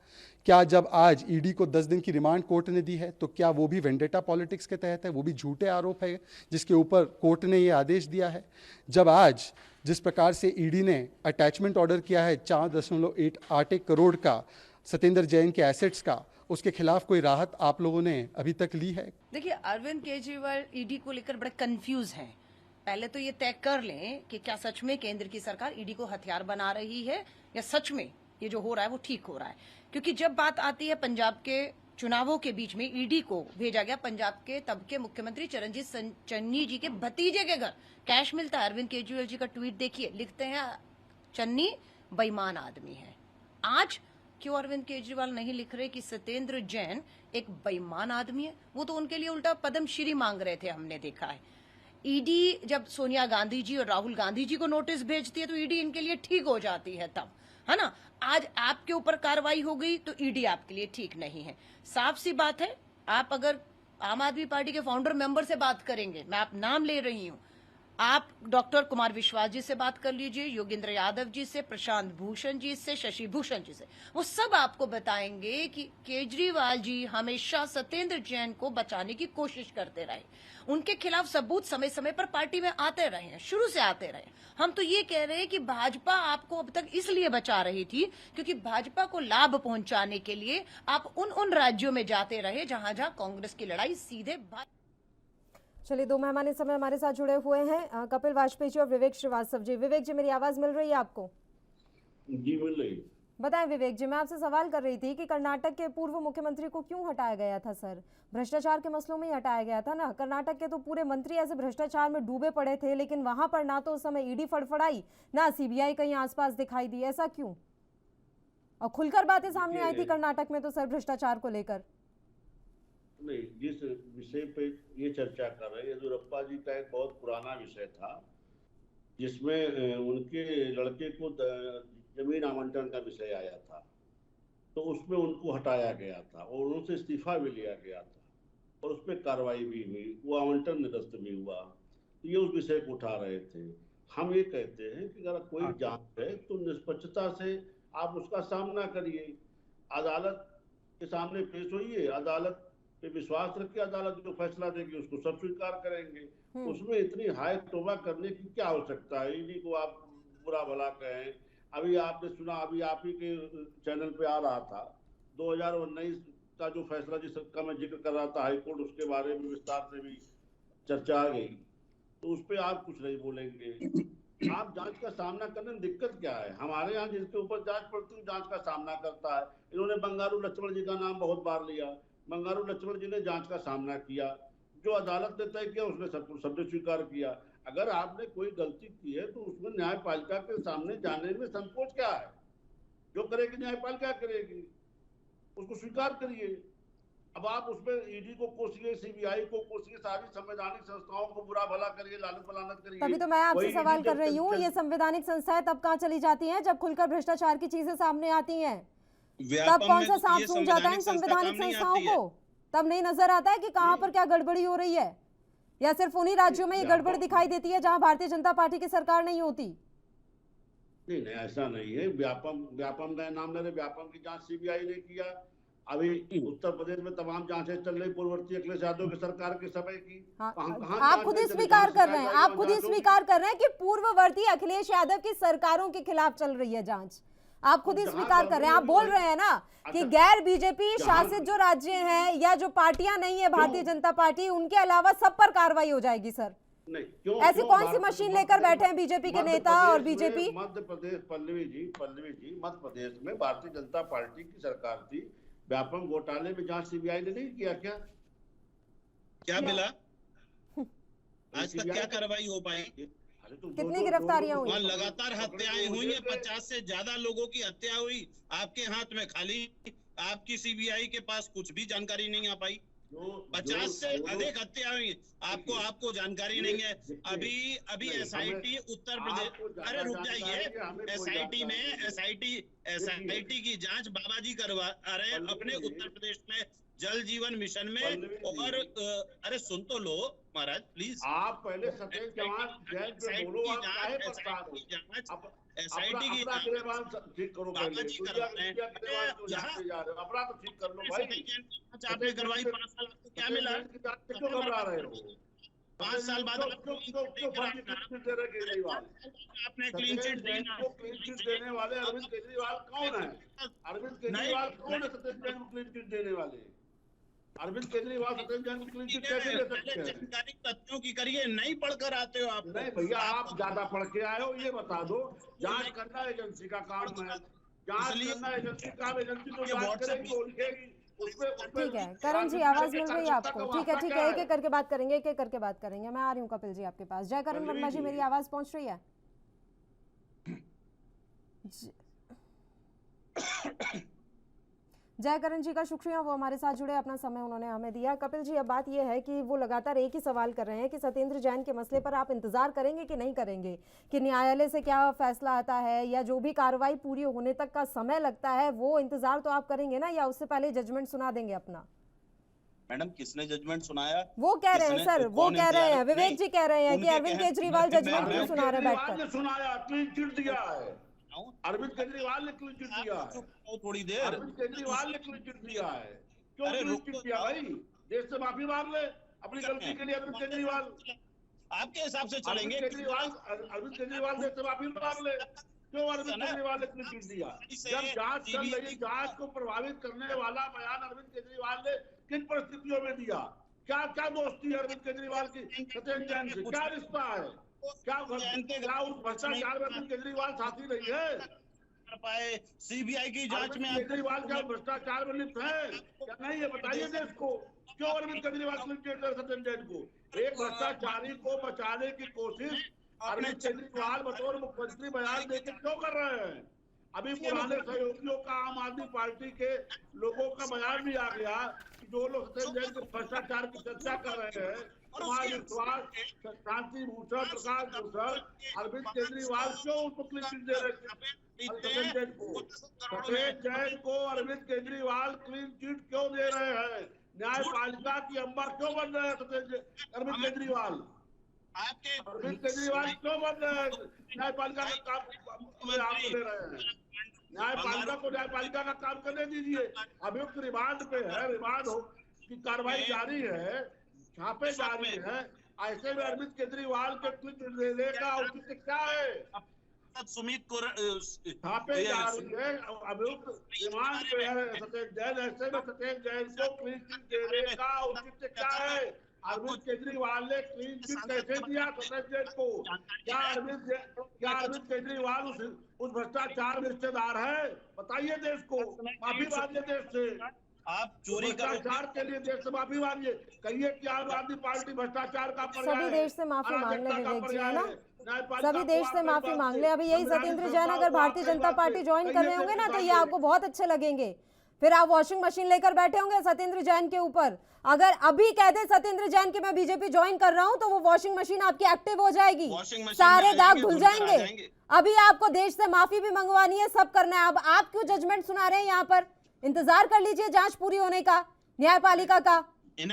क्या जब आज ईडी को 10 दिन की रिमांड कोर्ट ने दी है तो क्या वो भी वेंडेटा पॉलिटिक्स के तहत है? वो भी झूठे आरोप है जिसके ऊपर कोर्ट ने ये आदेश दिया है? जब आज जिस प्रकार से ईडी ने अटैचमेंट ऑर्डर किया है 4.81 करोड़ का सत्येंद्र जैन के एसेट्स का, उसके खिलाफ कोई राहत आप लोगों ने अभी तक ली है? देखिए, अरविंद केजरीवाल ईडी को लेकर बड़े कंफ्यूज हैं। पहले तो ये तय कर लें कि क्या सच में केंद्र की सरकार ईडी को हथियार बना रही है, या सच में ये जो हो रहा है वो ठीक हो रहा है। क्योंकि जब बात आती है पंजाब के चुनावों के बीच में, ईडी को भेजा गया पंजाब के तब के मुख्यमंत्री चरणजीत चन्नी जी के भतीजे के घर कैश मिलता है। अरविंद केजरीवाल जी का ट्वीट देखिए, लिखते हैं चन्नी बेईमान आदमी है। आज क्यों अरविंद केजरीवाल नहीं लिख रहे कि सत्येंद्र जैन एक बेईमान आदमी है? वो तो उनके लिए उल्टा पद्मश्री मांग रहे थे, हमने देखा है। ईडी जब सोनिया गांधी जी और राहुल गांधी जी को नोटिस भेजती है तो ईडी इनके लिए ठीक हो जाती है तब, है ना। आज आपके ऊपर कार्रवाई हो गई तो ईडी आपके लिए ठीक नहीं है। साफ सी बात है, आप अगर आम आदमी पार्टी के फाउंडर मेंबर से बात करेंगे, मैं आप नाम ले रही हूं, आप डॉक्टर कुमार विश्वास जी से बात कर लीजिए, योगेंद्र यादव जी से, प्रशांत भूषण जी से, शशि भूषण जी से, वो सब आपको बताएंगे कि केजरीवाल जी हमेशा सत्येंद्र जैन को बचाने की कोशिश करते रहे। उनके खिलाफ सबूत समय समय पर पार्टी में आते रहे हैं, शुरू से आते रहे। हम तो ये कह रहे हैं कि भाजपा आपको अब तक इसलिए बचा रही थी क्योंकि भाजपा को लाभ पहुंचाने के लिए आप उन राज्यों में जाते रहे जहां जहां कांग्रेस की लड़ाई सीधे चलिए, दो मेहमान इस समय हमारे साथ जुड़े हुए हैं, कपिल वाजपेयी जी और विवेक श्रीवास्तव जी। विवेक जी, मेरी आवाज मिल रही है आपको? जी मिल रही है। बताएं विवेक जी, मैं आपसे सवाल कर रही थी कि कर्नाटक के पूर्व मुख्यमंत्री को क्यों हटाया गया था सर? भ्रष्टाचार के मसलों में ही हटाया गया था ना। कर्नाटक के तो पूरे मंत्री ऐसे भ्रष्टाचार में डूबे पड़े थे, लेकिन वहां पर ना तो उस समय ईडी फड़फड़ाई, ना सीबीआई कहीं आसपास दिखाई दी। ऐसा क्यों? और खुलकर बातें सामने आई थी कर्नाटक में तो सर भ्रष्टाचार को लेकर। नहीं, जिस विषय पे ये चर्चा कर रहे हैं, येदियुरप्पा जी का एक बहुत पुराना विषय था जिसमें उनके लड़के को जमीन आवंटन का विषय आया था, तो उसमें उनको हटाया गया था और उनसे इस्तीफा भी लिया गया था और उस पर कार्रवाई भी हुई, वो आवंटन निरस्त भी हुआ। तो ये उस विषय को उठा रहे थे। हम ये कहते हैं कि अगर कोई जांच है तो निष्पक्षता से आप उसका सामना करिए, अदालत के सामने पेश होइए, अदालत पे विश्वास रखिए, अदालत जो फैसला देगी उसको सब स्वीकार करेंगे। उसमें इतनी हाय तौबा करने की क्या आवश्यकता है? इन्हीं को आप बुरा भला कहें। अभी आपने सुना, अभी आप ही के चैनल पे आ रहा था 2019 का जो फैसला जिसका मैं जिक्र कर रहा था हाईकोर्ट, उसके बारे में विस्तार से भी चर्चा आ गई, तो उस पर आप कुछ नहीं बोलेंगे। आप जांच का सामना करने में दिक्कत क्या है? हमारे यहाँ जिसके ऊपर जांच पड़ती है जांच का सामना करता है। इन्होंने बंगारू लक्ष्मण जी का नाम बहुत बार लिया। बंगारू लक्ष्मण जी ने जांच का सामना किया, जो अदालत ने तय किया उसने सबने स्वीकार किया। अगर आपने कोई गलती की है तो उसमें न्यायपालिका के सामने जाने में संकोच क्या है? जो करेगी न्यायपालिका करेगी, उसको स्वीकार करिए। अब आप उसमें ईडी को कोसिए, सीबीआई को कोसिए, सारी संवैधानिक संस्थाओं को बुरा भला करिए, लानत पलानत करिए। तभी तो मैं आपसे सवाल कर रही हूँ, ये संवैधानिक संस्थाएं तब कहाँ चली जाती हैं जब खुलकर भ्रष्टाचार की चीजें सामने आती हैं? तब कौन सा सांप सूंघ जाता है इन संवैधानिक संस्थाओं को? तब नहीं नजर आता है कि कहां पर क्या गड़बड़ी हो रही है? या सिर्फ उन्हीं राज्यों में ये गड़बड़ दिखाई देती है जहां भारतीय जनता पार्टी की सरकार नहीं होती? नहीं, ऐसा नहीं है। व्यापम का नाम ले रहे, व्यापम की जांच सीबीआई ने किया। अभी उत्तर प्रदेश में तमाम जांचें चल रही पूर्ववर्ती अखिलेश यादव की सरकार के समय की। आप खुद ही स्वीकार कर रहे हैं, आप खुद ही स्वीकार कर रहे हैं कि पूर्ववर्ती अखिलेश यादव की सरकारों के खिलाफ चल रही है जांच। आप खुद ही स्वीकार कर रहे हैं। आप बोल रहे हैं ना कि गैर बीजेपी शासित जो राज्य हैं या जो पार्टियां नहीं है भारतीय जनता पार्टी, उनके अलावा सब पर कार्रवाई हो जाएगी सर। ऐसी कौन सी मशीन लेकर बैठे हैं बीजेपी के नेता और बीजेपी? मध्य प्रदेश, पल्लवी जी, मध्य प्रदेश में भारतीय जनता पार्टी की सरकार थी। व्यापम घोटाले में जांच सीबीआई ने नहीं किया? क्या मिला? आज तक क्या कार्रवाई हो पाई? कितनी गिरफ्तारियां हुई? लगातार हत्याएं हुई हैं, 50 से ज्यादा लोगों की हत्या हुई। आपके हाथ में खाली, आपकी सीबीआई के पास कुछ भी जानकारी नहीं आ पाई। 50 से अधिक हत्या हुई, आपको जानकारी नहीं है। अभी एसआईटी उत्तर प्रदेश, अरे रुक जाइए, एसआईटी की जांच बाबा जी करवा रहे अपने उत्तर प्रदेश में जल जीवन मिशन में। और अरे सुन तो लो महाराज प्लीज। आप पहले सत्येंद्र जैन पे बोलो, आप काहे परेशान हो? एसआईटी की ठीक करो, पहले अपना तो ठीक कर लो भाई। आपने करवाई 5 साल, आपको क्या मिला? क्यों घबरा रहे हो? 5 साल बाद आपने क्लीन चिट देने वाले अरविंद केजरीवाल कौन है? अरविंद केजरीवाल कौन है सत्येंद्र जैन को क्लीन चिट देने वाले? अरविंद केजरीवाल सत्येंद्र जैन को क्लीन चिट कैसे दे सकते हैं? जानकारी तथ्यों की करिए, नहीं पढ़कर आते हो आप। नहीं भैया, आप ज्यादा पढ़ के आए हो, ये बता दो। जांच करना एजेंसी का काम है, जांच करना एजेंसी का। एजेंसी तो जांच करेगी, वो लिखेगी। ठीक है करण जी, आवाज मिल रही है आपको? ठीक है, एक एक करके बात करेंगे, एक एक करके बात करेंगे। मैं आ रही हूँ कपिल जी आपके पास। जय करण वर्मा जी, मेरी आवाज पहुंच रही है? जय करण जी का शुक्रिया, वो हमारे साथ जुड़े, अपना समय उन्होंने हमें दिया। कपिल जी, अब बात यह है कि वो लगातार एक ही सवाल कर रहे हैं कि सत्येंद्र जैन के मसले पर आप इंतजार करेंगे कि नहीं करेंगे, कि न्यायालय से क्या फैसला आता है या जो भी कार्रवाई पूरी होने तक का समय लगता है वो इंतजार तो आप करेंगे ना, या उससे पहले जजमेंट सुना देंगे अपना? मैडम किसने जजमेंट सुनाया? वो कह रहे हैं सर, वो कह रहे हैं, विवेक जी कह रहे हैं कि उनके अरविंद कहने- केजरीवाल जजमेंट क्यों सुना रहे हैं बैठकर। सुनाया, क्लीन चिट दिया है। अरविंद केजरीवाल ने क्लीन चिट दिया है। थोड़ी देर अरविंद केजरीवाल ने क्लीन चिट दिया है। क्यों अरे क्लीन रुक चिट तो दिया जाओ। भाई? देश से माफी मांग ले अपनी गलती के लिए अरविंद केजरीवाल। आपके हिसाब से चलेंगे। अरविंद केजरीवाल देश से माफी मांग ले। क्यों अरविंद केजरीवाल ने क्लीन चिट दिया? जब जांच चल रही, जांच को प्रभावित करने वाला बयान अरविंद केजरीवाल ने किन परिस्थितियों में दिया? क्या क्या दोस्ती है अरविंद केजरीवाल की सत्येंद्र जैन से? क्या रिश्ता है? क्या उस भ्रष्टाचार में अरविंद केजरीवाल साथी नहीं है? पाए सीबीआई की जांच में केजरीवाल क्या भ्रष्टाचार में लिप्त है क्या नहीं है? बताइए देश को। क्यों अरविंद केजरीवाल सत्येंद्र जैन को? एक भ्रष्टाचारी को बचाने की कोशिश अरविंद केजरीवाल बतौर मुख्यमंत्री बयान देकर क्यों कर रहे हैं? अभी पुराने सहयोगियों का, आम आदमी पार्टी के लोगों का बयान भी आ गया कि जो लोग सत्येंद्र जैन के भ्रष्टाचार की चर्चा कर रहे हैं, समाज विश्वास, शांति भूषण, प्रकाश भूषण, अरविंद केजरीवाल क्यों उनको क्लीन चिट दे रहे हैं? सत्येंद्र जैन को अरविंद केजरीवाल क्लीन चिट क्यों दे रहे हैं? न्यायपालिका की अंबर क्यों बन रहे हैं अरविंद केजरीवाल? अरविंद केजरीवाल क्यों बन रहे हैं? न्यायपालिका का काम ले रहे हैं। न्यायपालिका को न्यायपालिका का काम करने दीजिए। अभियुक्त रिमांड पे है, रिमांड हो की कार्रवाई जारी है, छापे जारी है। ऐसे में अरविंद केजरीवाल के क्लिक देने का औचित्य क्या है? सुमित को छापे जारी है, अभियुक्त रिमांड पे है सत्येंद्र जैन। ऐसे में सत्येंद्र जैन को क्लीन चिट देने का औचित्य क्या है? अरविंद केजरीवाल ने क्लीन चिट कैसे दिया सत्येंद्र जैन को? क्या अरविंद केजरीवाल उस भ्रष्टाचार में रिश्तेदार है? बताइए देश को। माफी मांगिए देश से। आप चोरी भ्रष्टाचार के लिए देश से माफी मांगिए। कहिए कि आम आदमी पार्टी भ्रष्टाचार का पर्याय है। सभी देश से माफी मांग ले विवेक जी, है ना? न्यायपालिका सभी देश से माफी मांग ले। अभी यही सत्येंद्र जैन अगर भारतीय जनता पार्टी ज्वाइन कर रहे होंगे ना, तो ये आपको बहुत अच्छे लगेंगे। फिर आप वॉशिंग मशीन लेकर बैठे होंगे सत्येंद्र जैन के ऊपर। अगर अभी कह दे सत्येंद्र जैन की मैं बीजेपी ज्वाइन कर रहा हूं, तो वो वॉशिंग मशीन आपकी एक्टिव हो जाएगी, सारे दाग धुल जाएंगे। अभी आपको देश से माफी भी मंगवानी है, सब करना है। अब आप क्यों जजमेंट सुना रहे हैं यहाँ पर? इंतजार कर लीजिए जांच पूरी होने का, न्यायपालिका का।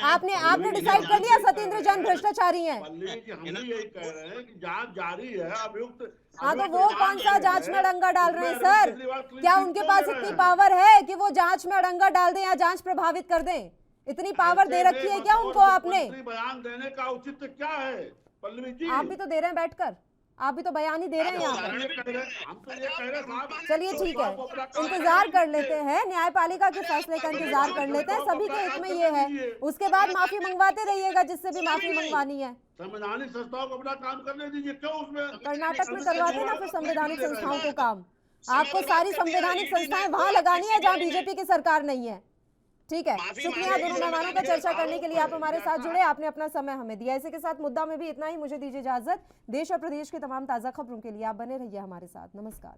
आपने डिसाइड कर लिया सत्येंद्र जैन भ्रष्टाचारी हैं। हम यही कह रहे हैं कि जांच जारी है। अभियुक्त हाँ, तो वो कौन सा जांच में अड़ंगा डाल रहे हैं सर? क्या उनके पास इतनी पावर है कि वो जांच में अड़ंगा डाल दें या जांच प्रभावित कर दें? इतनी पावर दे रखी है क्या उनको आपने? बयान देने का औचित्य क्या है पल्लवी जी? आप भी तो दे रहे हैं बैठकर, आप भी तो बयान ही दे रहे हैं यहाँ पर। चलिए ठीक है, इंतजार कर लेते हैं, न्यायपालिका के फैसले का इंतजार कर लेते हैं। सभी के हित में ये है। उसके बाद माफी मंगवाते रहिएगा जिससे भी माफी मंगवानी है। संवैधानिक संस्थाओं को अपना काम करने दीजिए। क्यों उसमें कर्नाटक में करवाते ना फिर संवैधानिक संस्थाओं को काम। आपको सारी संवैधानिक संस्थाएं वहां लगानी है जहां बीजेपी की सरकार नहीं है। ठीक है, शुक्रिया दोनों मेहमानों का चर्चा करने के लिए आप हमारे साथ जुड़े, आपने अपना समय हमें दिया। इसी के साथ मुद्दा में भी इतना ही। मुझे दीजिए इजाजत। देश और प्रदेश की तमाम ताजा खबरों के लिए आप बने रहिए हमारे साथ। नमस्कार।